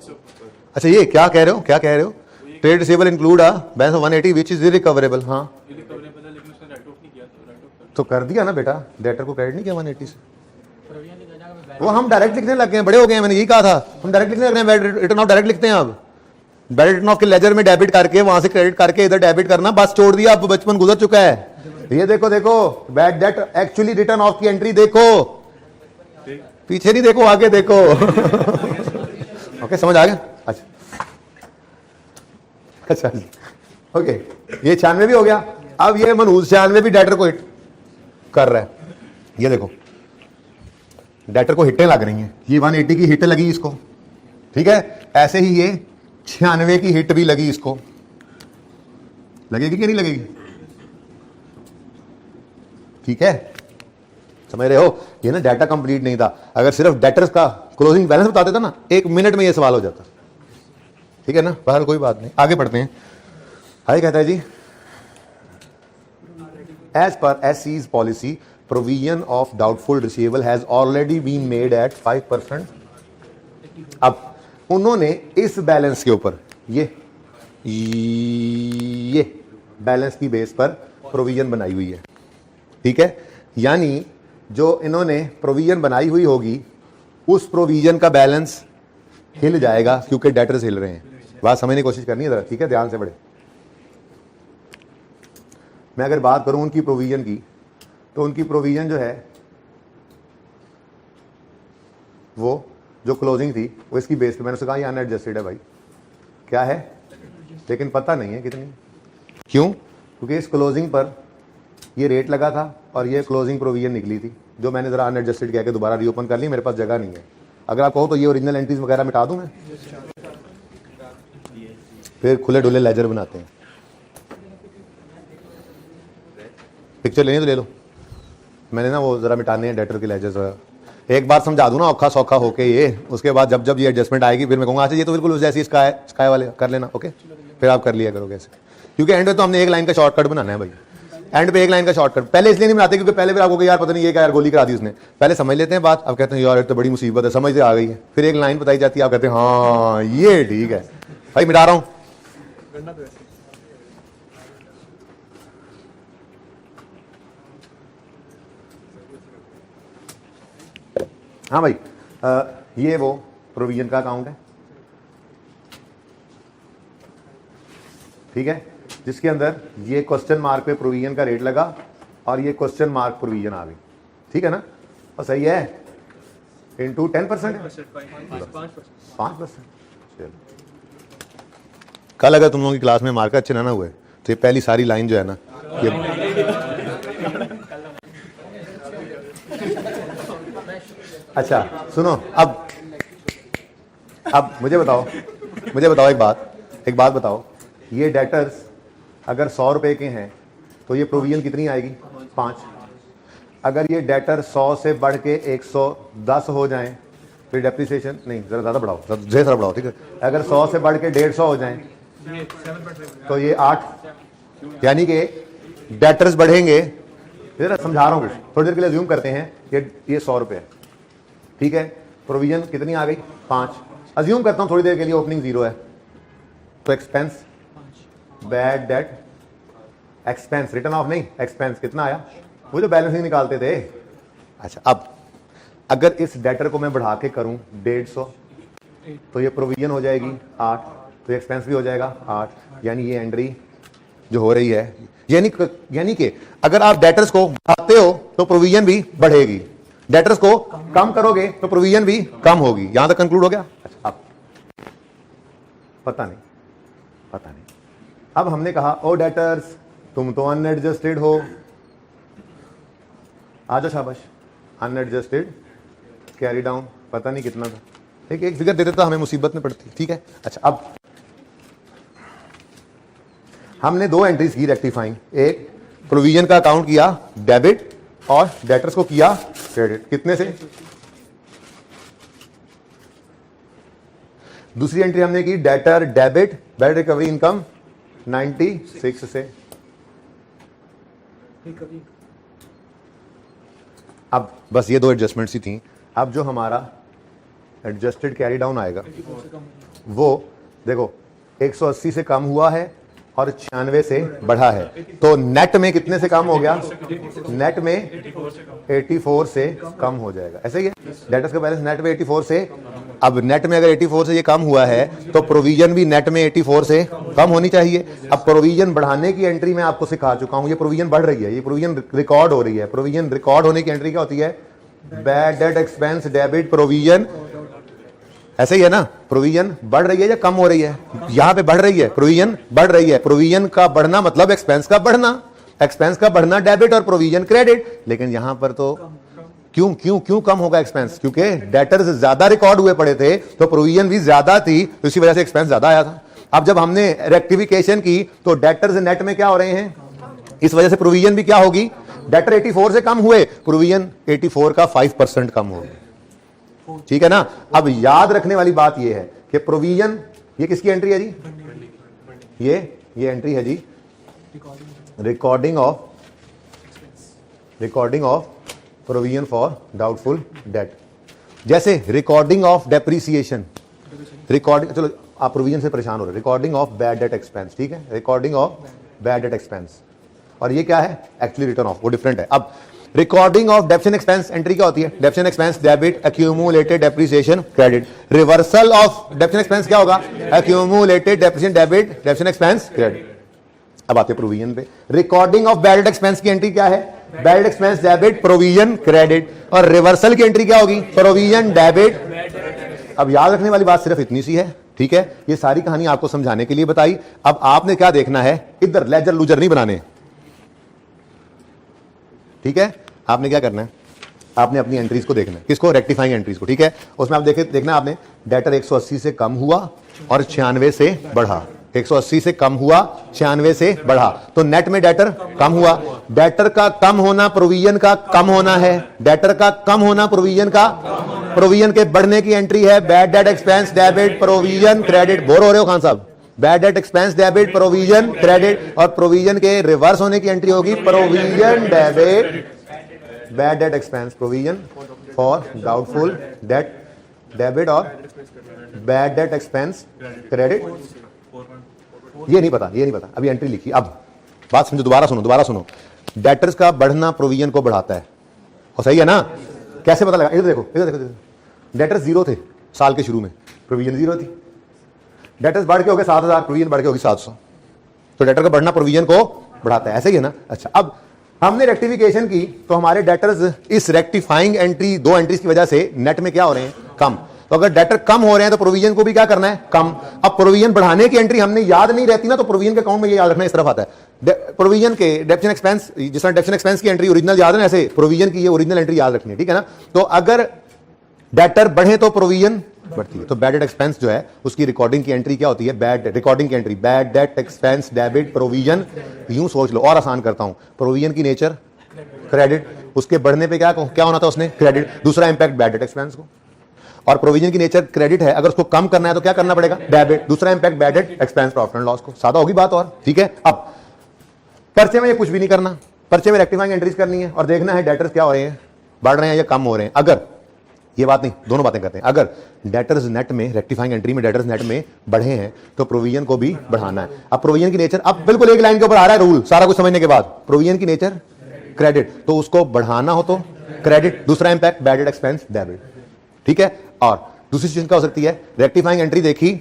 अच्छा ये क्या कह रहे हो, क्या कह रहे हो? Trade receivable include balance 180 which is irrecoverable. हाँ तो कर दिया ना बेटा, डेटर को क्रेडिट नहीं किया 180 से। वो हम डायरेक्ट लिखने लग गए हैं, बड़े हो गए हैं, मैंने यही कहा था, हम डायरेक्ट लिखने लग रहे हैं। रिटर्न ऑफ डायरेक्ट लिखते हैं अब, बैड रिटर्न ऑफ के लेजर में डेबिट करके वहां से क्रेडिट करके इधर डेबिट करना, बस छोड़ दिया, अब बचपन गुजर चुका है। ये देखो देखो, bad debt actually written of की एंट्री देखो, पीछे नहीं देखो, आगे देखो। ओके समझ आ गया? अच्छा ओके, ये 96 भी हो गया। अब ये मनहूस 96 भी डेटर को हिट कर रहा है। ये देखो डेटर को हिटें लग रही हैं, ये 180 की हिट लगी इसको, ठीक है। ऐसे ही ये 96 की हिट भी लगी इसको, लगेगी कि नहीं लगेगी? ठीक है, समझ रहे हो? ये ना डाटा कंप्लीट नहीं था, अगर सिर्फ डेटर्स का क्लोजिंग बैलेंस बता देता ना, 1 मिनट में ये सवाल हो जाता। ठीक है ना, बाहर कोई बात नहीं, आगे पढ़ते हैं। हाय कहता है जी, as per SC's policy provision of doubtful receivable has already been made at 5%। अब उन्होंने इस बैलेंस के ऊपर ये बैलेंस की बेस पर प्रोविजन बनाई हुई है, ठीक है। यानी जो इन्होंने प्रोविजन बनाई हुई होगी उस प्रोविजन का बैलेंस हिल जाएगा क्योंकि डेटर्स हिल रहे हैं। बात समझने की कोशिश करनी है जरा, ठीक है, ध्यान से पढ़े। मैं अगर बात करूं उनकी प्रोविजन की, तो उनकी प्रोविजन जो है वो जो क्लोजिंग थी वो इसकी बेस पे, मैंने उससे कहा ये अनएडजस्टेड है भाई, क्या है, लेकिन पता नहीं है कितनी। क्यों? क्योंकि इस क्लोजिंग पर ये रेट लगा था और ये क्लोजिंग प्रोविजन निकली थी, जो मैंने जरा अनएडजस्टेड कह के दोबारा रीओपन कर ली, मेरे पास जगह नहीं है। अगर आप कहो तो ये ओरिजिनल एंट्रीज वगैरह मिटा दूं मैं, फिर खुले डुले लेजर बनाते हैं। पिक्चर लेनी तो ले लो, मैंने ना वो जरा मिटाने हैं डेटर के लेजर्स। एक बार समझा दूं ना औखा सौखा होके ये, उसके बाद जब जब ये एडजस्टमेंट आएगी फिर मैं कहूँगा अच्छा ये तो बिल्कुल जैसी स्काई वाले कर लेना, ओके, फिर आप कर लिया करो कैसे। क्योंकि एंड में तो हमने एक लाइन का शॉर्टकट बनाना है भाई, एंड पे एक लाइन का शॉर्टकट पहले इसलिए नहीं बनाते क्योंकि पहले फिर आपको यार पता नहीं ये क्या यार गोली करा दी उसने, पहले समझ लेते हैं बात, अब कहते हैं यार तो बड़ी मुसीबत है, समझ से आ गई है, फिर एक लाइन बताई जाती है, आप कहते हैं हाँ ये ठीक है भाई, मिटा रहा हूँ। हाँ भाई, ये वो प्रोविजन का अकाउंट है, ठीक है, जिसके अंदर ये क्वेश्चन मार्क पे प्रोविजन का रेट लगा और ये क्वेश्चन मार्क प्रोविजन आ गई, ठीक है ना, और सही है, इंटू 10%, 5%। कल अगर तुम लोगों की क्लास में मार्कर अच्छे ना हुए तो ये पहली सारी लाइन जो है ना ये अच्छा सुनो, अब मुझे बताओ एक बात बताओ, ये डेटर्स अगर 100 रुपए के हैं तो ये प्रोविजन कितनी आएगी? 5। अगर ये डेटर 100 से बढ़ के 110 हो जाएं, फिर डेप्रिसिएशन नहीं, जरा ज़्यादा बढ़ाओ, ज़रा बढ़ाओ, ठीक है। अगर 100 से बढ़ के 150 हो जाएं तो ये 8, यानी कि डेटर्स बढ़ेंगे। जरा समझा रहा हूँ, थोड़ी देर के लिए ज्यूम करते हैं, ये 100 रुपये है, ठीक है, प्रोविजन कितनी आ गई? 5। अज्यूम करता हूं थोड़ी देर के लिए ओपनिंग 0 है, तो expense, bad debt expense, return of नहीं, एक्सपेंस कितना आया? वो जो बैलेंसिंग निकालते थे। अच्छा, अब अगर इस डेटर को मैं बढ़ा के करूं 150 तो ये प्रोविजन हो जाएगी 8, तो एक्सपेंस भी हो जाएगा 8, यानी ये एंट्री जो हो रही है, यानी कि अगर आप डेटर्स को बढ़ाते हो तो प्रोविजन भी बढ़ेगी। डेटर्स को कम करोगे तो प्रोविजन भी कम होगी। यहां तक कंक्लूड हो गया? अच्छा, अब पता नहीं। अब हमने कहा ओ डेटर्स तुम तो अनएडजस्टेड हो, आजा शाबाश, अनएडजस्टेड कैरी डाउन, पता नहीं कितना था, एक फिगर दे देता हमें मुसीबत में पड़ती। ठीक है, अच्छा अब हमने दो एंट्रीज की रेक्टिफाइंग, एक प्रोविजन का अकाउंट किया डेबिट और डेटर्स को किया क्रेडिट। कितने से? दूसरी एंट्री हमने की debtor debit bad recovery income 96 से। अब बस ये दो एडजस्टमेंट्स ही थी। अब जो हमारा एडजस्टेड कैरी डाउन आएगा वो देखो 180 से कम हुआ है और 96 से बढ़ा है, तो नेट में कितने से कम हो गया? नेट में 84 से कम हो जाएगा। ऐसे ही है, डेटर्स का बैलेंस नेट में 84 से, अब नेट में अगर 84 से ये कम हुआ है तो प्रोविजन भी नेट में 84 से कम होनी चाहिए। अब प्रोविजन बढ़ाने की एंट्री मैं आपको सिखा चुका हूं, ये प्रोविजन बढ़ रही है, ये प्रोविजन रिकॉर्ड हो रही है। प्रोविजन रिकॉर्ड होने की एंट्री क्या होती है? Bad debt expense debit provision. ऐसे ही है ना, प्रोविजन बढ़ रही है या कम हो रही है? यहां पे बढ़ रही है, प्रोविजन बढ़ रही है। प्रोविजन का बढ़ना मतलब एक्सपेंस का बढ़ना, एक्सपेंस का बढ़ना डेबिट और प्रोविजन क्रेडिट। लेकिन यहां पर तो क्यों क्यों क्यों कम होगा एक्सपेंस? क्योंकि डेटर्स ज्यादा रिकॉर्ड हुए पड़े थे तो प्रोविजन भी ज्यादा थी, तो इसी वजह से एक्सपेंस ज्यादा आया था। अब जब हमने रेक्टिफिकेशन की तो डेटर्स नेट में क्या हो रहे हैं, इस वजह से प्रोविजन भी क्या होगी? डेटर 84 से कम हुए, प्रोविजन 84 का 5% कम होगी। ठीक है ना। अब याद रखने वाली बात यह है कि प्रोविजन, ये किसकी एंट्री है जी? ये एंट्री है जी recording of provision for doubtful debt. जैसे रिकॉर्डिंग ऑफ डेप्रीसिएशन, रिकॉर्डिंग, चलो आप प्रोविजन से परेशान हो रहे, recording of bad debt expense. ठीक है, recording of bad debt expense, और ये क्या है? एक्चुअली रिटर्न ऑफ, वो डिफरेंट है। अब recording of depreciation expense entry क्या होती है? Depreciation expense debit accumulated depreciation credit. Reversal of depreciation expense क्या होगा? Accumulated depreciation debit डेप्शन expense credit. अब आते हैं प्रोविजन पे। Recording of bad debt expense की एंट्री क्या है? Bad debt expense debit provision credit. और रिवर्सल की एंट्री क्या होगी? Provision debit. अब याद रखने वाली बात सिर्फ इतनी सी है। ठीक है, ये सारी कहानी आपको समझाने के लिए बताई। अब आपने क्या देखना है, इधर लेजर लूजर नहीं बनाने। ठीक है, आपने क्या करना है, आपने अपनी एंट्रीज को देखना है। किसको? रेक्टिफाइंग एंट्रीज को। ठीक है, उसमें आप देखना आपने डेटर 180 से कम हुआ और 96 से बढ़ा। 180 से कम हुआ, 96 से बढ़ा, तो नेट में डेटर कम हुआ। डेटर का कम होना प्रोविजन का कम होना है, डेटर का कम होना प्रोविजन का, प्रोविजन के बढ़ने की एंट्री है bad debt expense debit provision credit. Bore हो रहे हो खान साहब? Bad debt expense debit provision credit, और प्रोविजन के रिवर्स होने की एंट्री होगी provision debit bad debt expense provision for doubtful debt debit और बैड डेट एक्सपेंस क्रेडिट। ये नहीं पता अभी एंट्री लिखी। अब बात समझो, दोबारा सुनो। डेटर्स का बढ़ना प्रोविजन को बढ़ाता है, और सही है ना? कैसे पता लगा? इधर देखो। डेटर्स 0 थे साल के शुरू में, प्रोविजन 0 थी। डेटर्स बढ़ के हो गए 7000, प्रोविजन बढ़ के होगी 700, तो डेटर का बढ़ना प्रोविजन को बढ़ाता है। ऐसे ही है ना? अच्छा, अब हमने रेक्टिफिकेशन की तो हमारे डेटर्स इस रेक्टिफाइंग एंट्री, दो एंट्रीज की वजह से नेट में क्या हो रहे हैं? कम। तो अगर डेटर कम हो रहे हैं तो प्रोविजन को भी क्या करना है? कम। अब प्रोविजन बढ़ाने की एंट्री हमने याद नहीं रहती ना, तो प्रोविजन के अकाउंट में ये याद रखना इस तरफ आता है। प्रोविजन के डेप्शन एक्सपेंस, जिस तरह डेप्शन एक्सपेंस की एंट्री ओरिजिनल याद है ना, ऐसे प्रोविजन की ये ओरिजिनल एंट्री याद रखनी है। ठीक है ना? तो अगर डेटर बढ़े तो प्रोविजन बढ़ती है। तो बैड डेट एक्सपेंस जो है उसकी रिकॉर्डिंग की एंट्री क्या होती है? बैड रिकॉर्डिंग की entry bad debt expense debit provision. यूं सोच लो, और आसान करता हूं, प्रोविजन की नेचर क्रेडिट, उसके बढ़ने पे क्या होना था? उसने क्रेडिट। दूसरा इंपैक्ट बैड डेट एक्सपेंस को, और प्रोविजन की नेचर क्रेडिट है, अगर उसको कम करना है तो क्या करना पड़ेगा? डेबिट। दूसरा impact bad debt expense profit and loss को। सादा होगी बात। और ठीक है, अब पर्चे में ये कुछ भी नहीं करना, पर्चे में रेक्टिफाइंग एंट्रीज करनी है और देखना है डेटर्स क्या हो रहे हैं, बढ़ रहे हैं या कम हो रहे हैं। अगर ये बात नहीं, दोनों बातें करते हैं। अगर डेटर्स नेट में, रेक्टिफाइंग एंट्री में डेटर्स नेट में बढ़े हैं तो प्रोविजन को भी बढ़ाना है। अब प्रोविजन की नेचर, अब बिल्कुल एक लाइन के ऊपर आ रहा है रूल, सारा कुछ समझने के बाद। प्रोविजन की नेचर क्रेडिट, तो उसको बढ़ाना हो तो क्रेडिट। दूसरा impact bad debt expense debit. ठीक है, और दूसरी सिचुएशन क्या हो सकती है? रेक्टिफाइंग एंट्री देखी,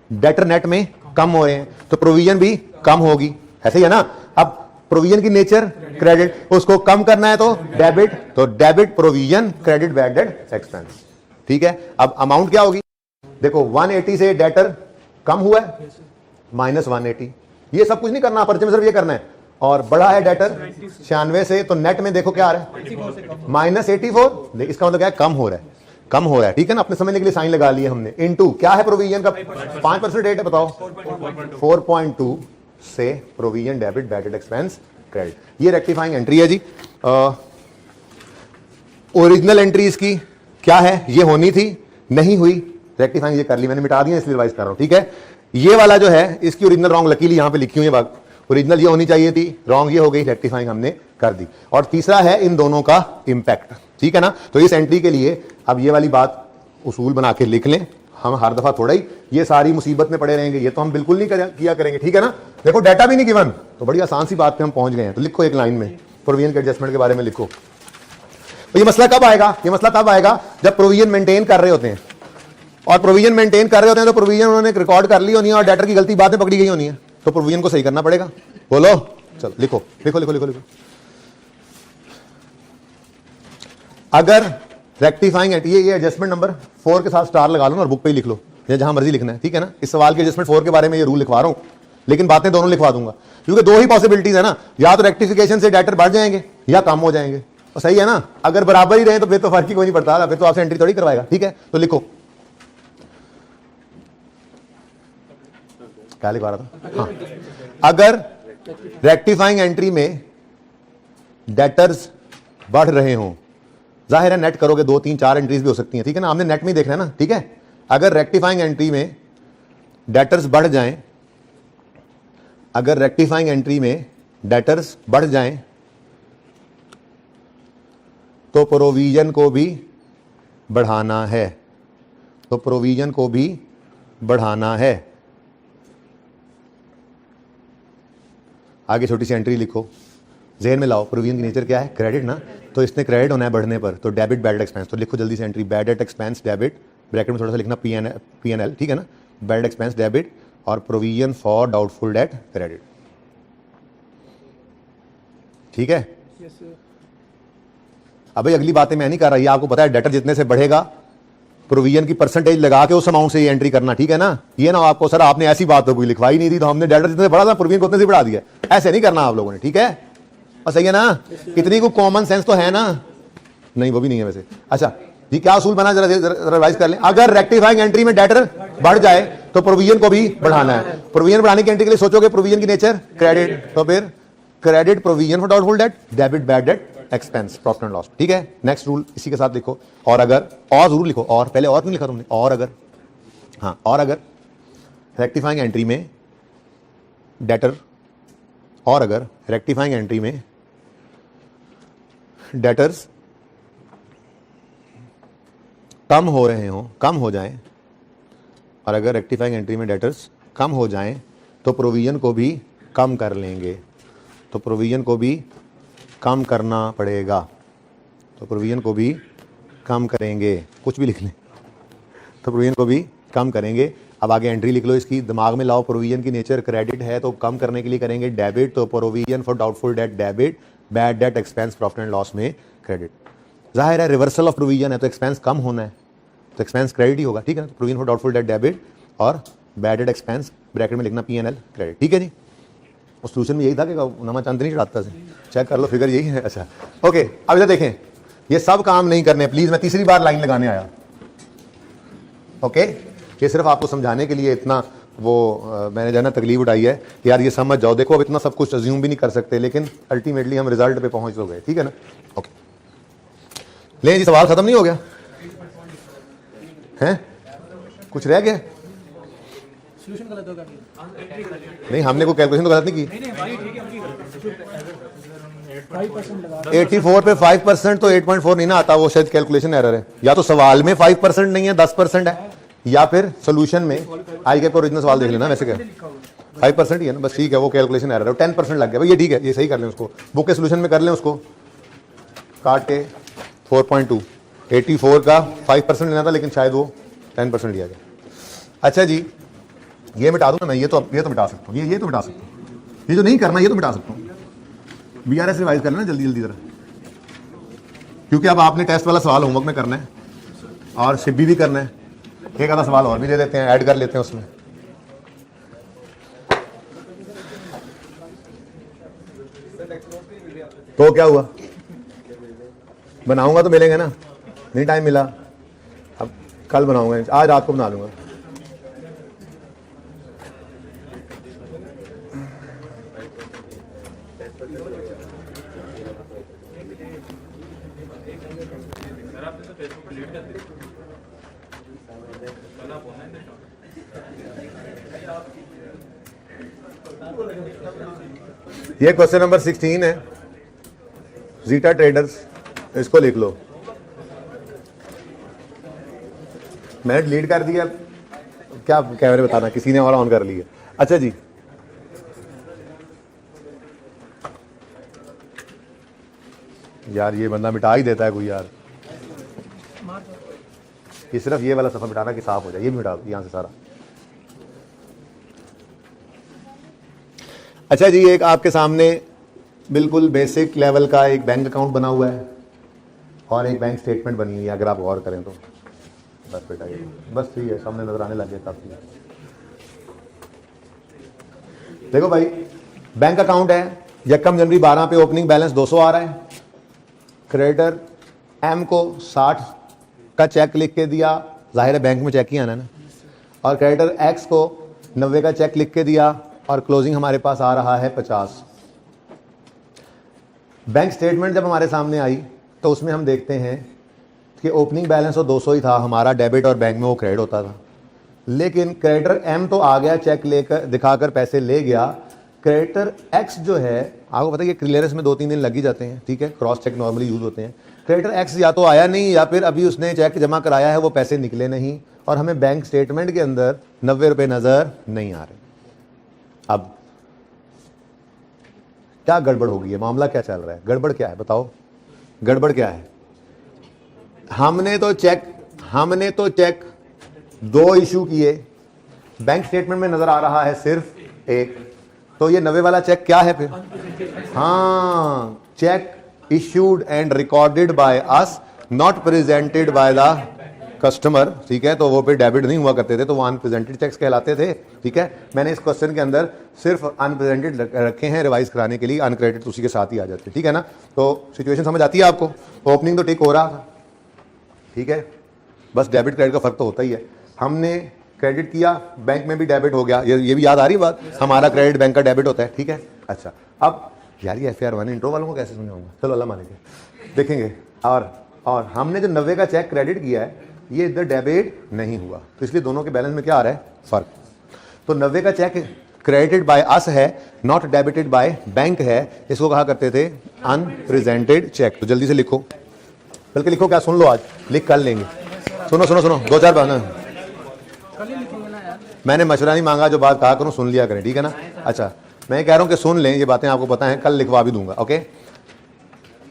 डेटर नेट में कम हो रहे हैं तो प्रोविजन भी कम होगी। ऐसे ही है ना? अब प्रोविजन की नेचर क्रेडिट, उसको कम करना है तो डेबिट, तो debit provision, credit bad debt expense. ठीक है, अब अमाउंट क्या होगी, देखो 180 से डेटर कम हुआ है माइनस 180, ये सब कुछ नहीं करना, पर्चे में सिर्फ ये करना है, और बढ़ा है डेटर 96 से, तो नेट में देखो क्या आ रहा है माइनस 84, इसका मतलब क्या है, कम हो रहा है, कम हो रहा है। ठीक है ना, अपने समझने के लिए साइन लगा लिए हमने, इनटू क्या है प्रोविजन का 5% रेट है, बताओ 4.2 से provision debit bad debt expense credit, ये रेक्टिफाइंग एंट्री है जी। ओरिजिनल एंट्री इसकी क्या है, ये होनी थी नहीं हुई, रेक्टिफाइंग ये कर ली मैंने, मिटा दिया इसलिए रिवाइज कर रहा हूं। ठीक है, ये वाला जो है इसकी ओरिजिनल रॉन्ग लकीली यहां पे लिखी हुई है बात, ओरिजिनल ये होनी चाहिए थी, रॉन्ग ये हो गई, रेक्टिफाइंग हमने कर दी। और तीसरा है इन दोनों का इंपैक्ट। ठीक है ना, तो इस एंट्री के लिए अब ये वाली बात उसूल बना के लिख लें, हम हर दफा थोड़ा ही ये सारी मुसीबत में पड़े रहेंगे, ये तो हम बिल्कुल नहीं किया करेंगे। ठीक है ना, देखो डाटा भी नहीं गिवन, तो बड़ी आसान सी बात पे हम पहुंच गए हैं, तो लिखो एक लाइन में प्रोविजन के एडजस्टमेंट के बारे में लिखो। तो ये मसला कब आएगा, ये मसला तब आएगा जब प्रोविजन मेंटेन कर रहे होते हैं, और प्रोविजन मेंटेन कर रहे होते हैं तो प्रोविजन उन्होंने रिकॉर्ड कर ली होनी है और डेटर की गलती बातें पकड़ी गई होनी है, तो प्रोविजन को सही करना पड़ेगा। बोलो, चलो लिखो लिखो लिखो लिखो लिखो। अगर रेक्टिफाइंग ये एडजस्टमेंट नंबर 4 के साथ स्टार लगा लो ना और बुक पे ही लिख लो, या जहां मर्जी लिखना है। ठीक है ना, इस सवाल के एडजस्टमेंट 4 के बारे में ये रूल लिखवा रहा हूं, लेकिन बातें दोनों लिखवा दूंगा, क्योंकि दो ही पॉसिबिलिटीज है ना, या तो रेक्टिफिकेशन से डेटर बढ़ जाएंगे या कम हो जाएंगे, तो सही है ना, अगर बराबर ही रहे तो फिर तो फर्क ही कोई नहीं पड़ता, फिर तो आपसे एंट्री थोड़ी करवाएगा। ठीक है, तो लिखो क्या लिखवा रहा था, हाँ, अगर रेक्टिफाइंग एंट्री में डेटर्स बढ़ रहे हों, जाहिर है नेट करोगे 2 3 4 एंट्रीज भी हो सकती हैं। ठीक है ना, हमने नेट में ही देखना है ना। ठीक है, अगर रेक्टिफाइंग एंट्री में डेटर्स बढ़ जाएं, अगर रेक्टिफाइंग एंट्री में डेटर्स बढ़ जाएं तो प्रोविजन को भी बढ़ाना है, तो प्रोविजन को भी बढ़ाना है। आगे छोटी सी एंट्री लिखो, ज़हन में लाओ, प्रोविजन की नेचर क्या है, क्रेडिट ना, तो इसने क्रेडिट होना है बढ़ने पर, तो डेबिट बैड डेट एक्सपेंस, तो लिखो जल्दी से entry, bad debt expense debit, bracket में थोड़ा सा लिखना पीएनएल। ठीक है ना, बैड एक्सपेंस डेबिट और provision for doubtful date credit. ठीक है, अबे अगली बातें मैं नहीं कर रहा, ये आपको पता है डेटर जितने से बढ़ेगा प्रोविजन की परसेंटेज लगा के उस अमाउंट से ये एंट्री करना। ठीक है ना, ये ना आपको सर आपने ऐसी बात तो कोई लिखवाई नहीं थी, तो हमने डेटर जितने से बढ़ा था प्रोविजन को उतने से बढ़ा दिया, ऐसे नहीं करना आप लोगों ने। ठीक है, और सही है ना, इतनी को कॉमन सेंस तो है ना, नहीं वो भी नहीं है वैसे। अच्छा जी, क्या असूल बना जरा रिवाइज कर लें, अगर रेक्टिफाइंग एंट्री में डेटर बढ़ जाए तो प्रोविजन को भी बढ़ाना है, प्रोविजन बढ़ाने की एंट्री के लिए सोचोगे प्रोविजन की नेचर क्रेडिट, तो फिर credit provision for doubtful debt, debit bad debt expense, profit and loss. ठीक है, नेक्स्ट रूल इसी के साथ लिखो, और अगर, और जरूर लिखो, और पहले और क्यों लिखा तुमने, और अगर, हाँ, और अगर रेक्टिफाइंग एंट्री में डेटर, और अगर रेक्टिफाइंग एंट्री में डेटर्स कम हो रहे हों, कम हो जाएं, और अगर रेक्टिफाइंग एंट्री में डेटर्स कम हो जाएं तो प्रोविजन को भी कम कर लेंगे, तो प्रोविजन को भी कम करना पड़ेगा, तो प्रोविजन को भी कम करेंगे, कुछ भी लिख लें, तो प्रोविजन को भी कम करेंगे। अब आगे एंट्री लिख लो इसकी, दिमाग में लाओ, प्रोविजन की नेचर क्रेडिट है तो कम करने के लिए करेंगे डेबिट, तो provision for doubtful debt debit, bad debt expense profit and loss में क्रेडिट। जाहिर है रिवर्सल ऑफ प्रोविजन है तो एक्सपेंस कम होना है, तो एक्सपेंस क्रेडिट ही होगा। ठीक है, provision for doubtful debt debit और बैड डेट एक्सपेंस ब्रैकेट में लिखना पीएनएल क्रेडिट। ठीक है जी, उस सोल्यूशन में यही था कि नमा चांद नहीं चढ़ाता से, चेक कर लो, फिगर यही है। अच्छा ओके, अब इधर देखें, ये सब काम नहीं करने, प्लीज, मैं तीसरी बार लाइन लगाने आया। ओके, ये सिर्फ आपको समझाने के लिए इतना मैंने जो है ना तकलीफ उठाई है कि यार ये समझ जाओ। देखो अब इतना सब कुछ अज्यूम भी नहीं कर सकते, लेकिन अल्टीमेटली हम रिजल्ट पे पहुंच तो गए। ठीक है ना, ओके, ले जी, सवाल खत्म नहीं हो गया है, कुछ रह गया? नहीं, हमने कोई कैलकुलेशन तो गलत नहीं की। 84 पे 5% तो 8.4 नहीं ना आता, वो शायद कैलकुलेशन एरर है, या तो सवाल में 5% नहीं है, 10% है, या फिर सोल्यूशन में। आई के ओरिजिनल सवाल देख लेना, वैसे क्या 5% ही है ना, बस ठीक है, वो कैलकुलेशन एरर है, 10% लग गया भाई, ये ठीक है, ये सही कर लें उसको, बुक के सोल्यूशन में कर लें उसको, काट के 4.2, 84 का 5% लेना था, लेकिन शायद वो 10% लिया गया। अच्छा जी, ये मिटा दूं ना मैं, ये तो मिटा सकता हूँ, ये तो मिटा सकता हूँ, ये जो नहीं करना ये तो मिटा सकता हूँ। बीआरएस रिवाइज करना ना जल्दी जल्दी जरा, क्योंकि अब आपने टेस्ट वाला सवाल होमवर्क में करना है और शिब्बी भी करना है। एक आधा सवाल और भी दे देते हैं, ऐड कर लेते हैं उसमें। तो क्या हुआ, बनाऊंगा तो मिलेंगे ना, नहीं टाइम मिला, अब कल बनाऊंगा, आज रात को बना लूंगा। ये क्वेश्चन नंबर 16 है, जीटा ट्रेडर्स, इसको लिख लो। मैंने डिलीट कर दिया, क्या कैमरे बताना, किसी ने और ऑन कर लिया। अच्छा जी, यार ये बंदा मिटा ही देता है कोई यार, ये सिर्फ ये वाला सफा मिटाना कि साफ हो जाए, ये भी मिटा दो यहां से सारा। अच्छा जी, एक आपके सामने बिल्कुल बेसिक लेवल का एक बैंक अकाउंट बना हुआ है और एक बैंक स्टेटमेंट बनी हुई है, अगर आप गौर करें तो। बस बेटा ये बस ठीक है, सामने नजर आने लग गया काफी। देखो भाई, बैंक अकाउंट है, यकम जनवरी 12 पे ओपनिंग बैलेंस 200 आ रहा है। क्रेडिटर एम को 60 का चेक लिख के दिया, जाहिर है बैंक में चेक ही आना ना, और क्रेडिटर एक्स को 90 का चेक लिख के दिया और क्लोजिंग हमारे पास आ रहा है 50। बैंक स्टेटमेंट जब हमारे सामने आई तो उसमें हम देखते हैं कि ओपनिंग बैलेंस तो 200 ही था हमारा, डेबिट और बैंक में वो क्रेडिट होता था। लेकिन क्रेडिटर एम तो आ गया, चेक लेकर दिखाकर पैसे ले गया। क्रेडिटर एक्स जो है, आपको पता है कि क्लियरेंस में 2-3 दिन लग ही जाते हैं, ठीक है, क्रॉस चेक नॉर्मली यूज होते हैं। क्रेडिटर एक्स या तो आया नहीं या फिर अभी उसने चेक जमा कराया है, वो पैसे निकले नहीं और हमें बैंक स्टेटमेंट के अंदर 90 रुपये नजर नहीं आ रहे। अब क्या गड़बड़ हो गई है, मामला क्या चल रहा है, गड़बड़ क्या है बताओ, गड़बड़ क्या है? हमने तो चेक 2 इशू किए, बैंक स्टेटमेंट में नजर आ रहा है सिर्फ एक, तो ये 90 वाला चेक क्या है फिर? हाँ, check issued and recorded by us, not presented by the customer, ठीक है, तो वो फिर डेबिट नहीं हुआ करते थे, तो वो अनप्रेजेंटेड चेक्स कहलाते थे, ठीक है। मैंने इस क्वेश्चन के अंदर सिर्फ अनप्रेजेंटेड रखे हैं रिवाइज कराने के लिए, अनक्रेडिटेड उसी के साथ ही आ जाते हैं, ठीक है ना। तो सिचुएशन समझ आती है आपको? ओपनिंग तो ठीक हो रहा था, ठीक है, बस डेबिट क्रेडिट का फर्क तो होता ही है। हमने क्रेडिट किया, बैंक में भी डेबिट हो गया, ये भी याद आ रही बात, हमारा क्रेडिट बैंक का डेबिट होता है, ठीक है। अच्छा, अब यार ये FAR1 इंट्रो वालों को कैसे समझाऊंगा, चलो अल्लाह मानेंगे, देखेंगे। और हमने जो 90 का चेक क्रेडिट किया है, ये इधर डेबिट नहीं हुआ, तो इसलिए दोनों के बैलेंस में क्या आ रहा है, फर्क। तो 90 का चेक क्रेडिटेड बाय अस है, नॉट डेबिटेड बाय बैंक है, इसको कहा करते थे अनप्रेजेंटेड चेक। तो जल्दी से लिखो, बल्कि लिखो क्या, सुन लो, आज लिख कर लेंगे। सुनो 2-4 बार ना, मैंने मशवरा नहीं मांगा, जो बात कहा करूं सुन लिया करें, ठीक है ना। अच्छा, मैं कह रहा हूं कि सुन लें, ये बातें आपको पता है, कल लिखवा भी दूंगा, ओके।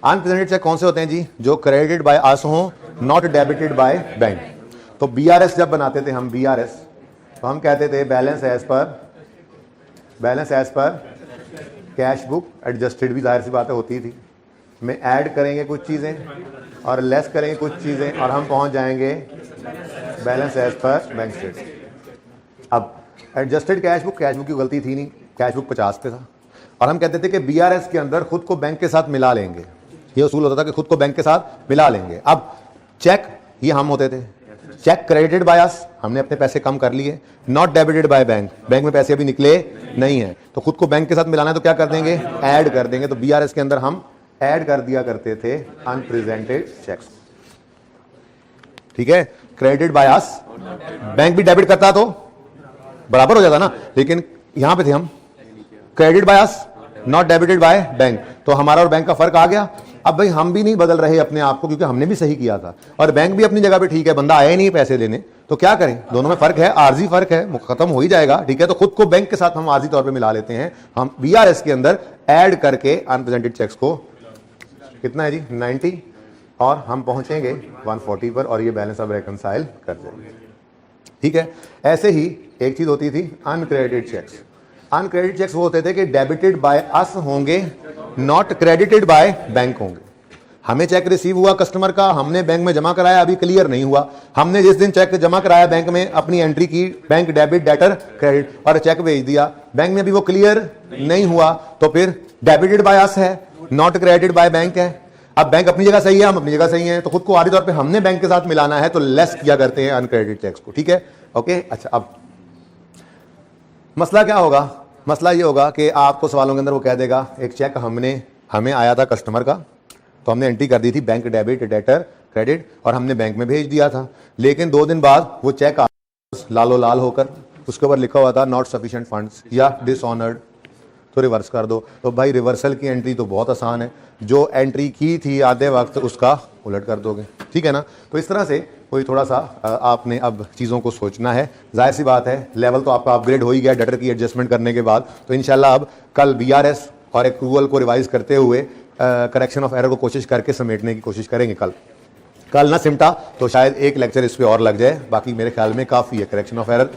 अनप्रेजेंटेड चेक कौन से होते हैं जी? जो क्रेडिटेड बाय अस हो, नॉट डेबिटेड बाय बैंक। तो BRS जब बनाते थे हम, BRS, तो हम कहते थे balance as per cash book adjusted, भी जाहिर सी बातें होती थी, में ऐड करेंगे कुछ चीज़ें और लेस करेंगे कुछ चीज़ें और हम पहुंच जाएंगे balance as per bank statement. अब एडजस्टेड कैश बुक की गलती थी नहीं, कैश बुक 50 पे था, और हम कहते थे कि BRS के अंदर खुद को बैंक के साथ मिला लेंगे, ये उसूल होता था कि खुद को बैंक के साथ मिला लेंगे। अब चेक ये हम होते थे, चेक क्रेडिटेड बाय अस, हमने अपने पैसे कम कर लिए, not debited by bank, bank में पैसे अभी निकले नहीं है, तो खुद को बैंक के साथ मिलाना है, तो क्या कर देंगे, ऐड कर देंगे। तो BRS के अंदर हम ऐड कर दिया करते थे अनप्रेजेंटेड चेक्स, ठीक है, क्रेडिटेड बाय अस, बैंक भी डेबिट करता तो बराबर हो जाता ना, लेकिन यहां पे थे हम credit by us, not debited by bank, तो हमारा और बैंक का फर्क आ गया। अब भाई हम भी नहीं बदल रहे अपने आप को, क्योंकि हमने भी सही किया था और बैंक भी अपनी जगह पे ठीक है, बंदा आया ही नहीं पैसे लेने, तो क्या करें, दोनों में फर्क है, आर्जी फर्क है, खत्म हो ही जाएगा, ठीक है। तो खुद को बैंक के साथ हम आर्जी तौर पे मिला लेते हैं, हम BRS के अंदर ऐड करके अनप्रेजेंटेड चेक्स को, कितना है जी 90, और हम पहुंचेंगे 140 पर, और ये बैलेंस अब रिकंसाइल कर देंगे, ठीक है। ऐसे ही एक चीज होती थी अनक्रेडिटेड चेक्स। अनक्रेडिट चेक्स वो होते थे कि डेबिटेड बाय अस होंगे, नॉट क्रेडिटेड बाय बैंक होंगे। हमें चेक रिसीव हुआ कस्टमर का, हमने बैंक में जमा कराया, अभी क्लियर नहीं हुआ। हमने जिस दिन चेक जमा कराया बैंक में, अपनी एंट्री की बैंक डेबिट डेटर क्रेडिट और चेक भेज दिया, बैंक में अभी वो क्लियर नहीं हुआ, तो फिर डेबिटेड बाय अस है, नॉट क्रेडिटेड बाय बैंक है। अब बैंक अपनी जगह सही है, हम अपनी जगह सही है, तो खुद को आरी तौर पे हमने बैंक के साथ मिलाना है, तो लेस किया करते हैं अनक्रेडिटेड चेक्स को। ठीक है, ओके। अच्छा, अब मसला क्या होगा? मसला ये होगा कि आपको सवालों के अंदर वो कह देगा एक चेक हमें आया था कस्टमर का, तो हमने एंट्री कर दी थी बैंक डेबिट डेटर क्रेडिट और हमने बैंक में भेज दिया था, लेकिन 2 दिन बाद वो चेक लालो लाल होकर उसके ऊपर लिखा हुआ था नॉट सफिशिएंट फंड्स या डिसऑनर्ड, तो रिवर्स कर दो। तो भाई रिवर्सल की एंट्री तो बहुत आसान है, जो एंट्री की थी आधे वक्त उसका उलट कर दोगे। ठीक है ना? तो इस तरह से कोई थोड़ा सा आपने अब चीज़ों को सोचना है। जाहिर सी बात है लेवल तो आपका अपग्रेड हो ही गया डेटर की एडजस्टमेंट करने के बाद, तो इंशाल्लाह अब कल BRS और एक्रूवल को रिवाइज करते हुए करेक्शन ऑफ एरर को कोशिश करके समेटने की कोशिश करेंगे। कल ना सिमटा तो शायद एक लेक्चर इस पे और लग जाए, बाकी मेरे ख्याल में काफ़ी है करेक्शन ऑफ एरर,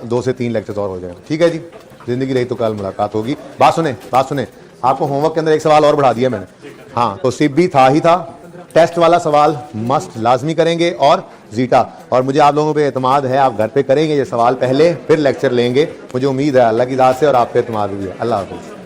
2 से 3 लेक्चर्स और हो जाएंगे। ठीक है जी, जिंदगी रही तो कल मुलाकात होगी। बात सुने, आपको होमवर्क के अंदर एक सवाल और बढ़ा दिया मैंने। हाँ, तो सिप भी था ही था, टेस्ट वाला सवाल मस्ट लाजमी करेंगे और जीटा, और मुझे आप लोगों पे एतमाद है, आप घर पे करेंगे ये सवाल पहले फिर लेक्चर लेंगे, मुझे उम्मीद है अल्लाह की ज़ात से, और आप पे एतमाद भी है। अल्लाह हाफ़िज़।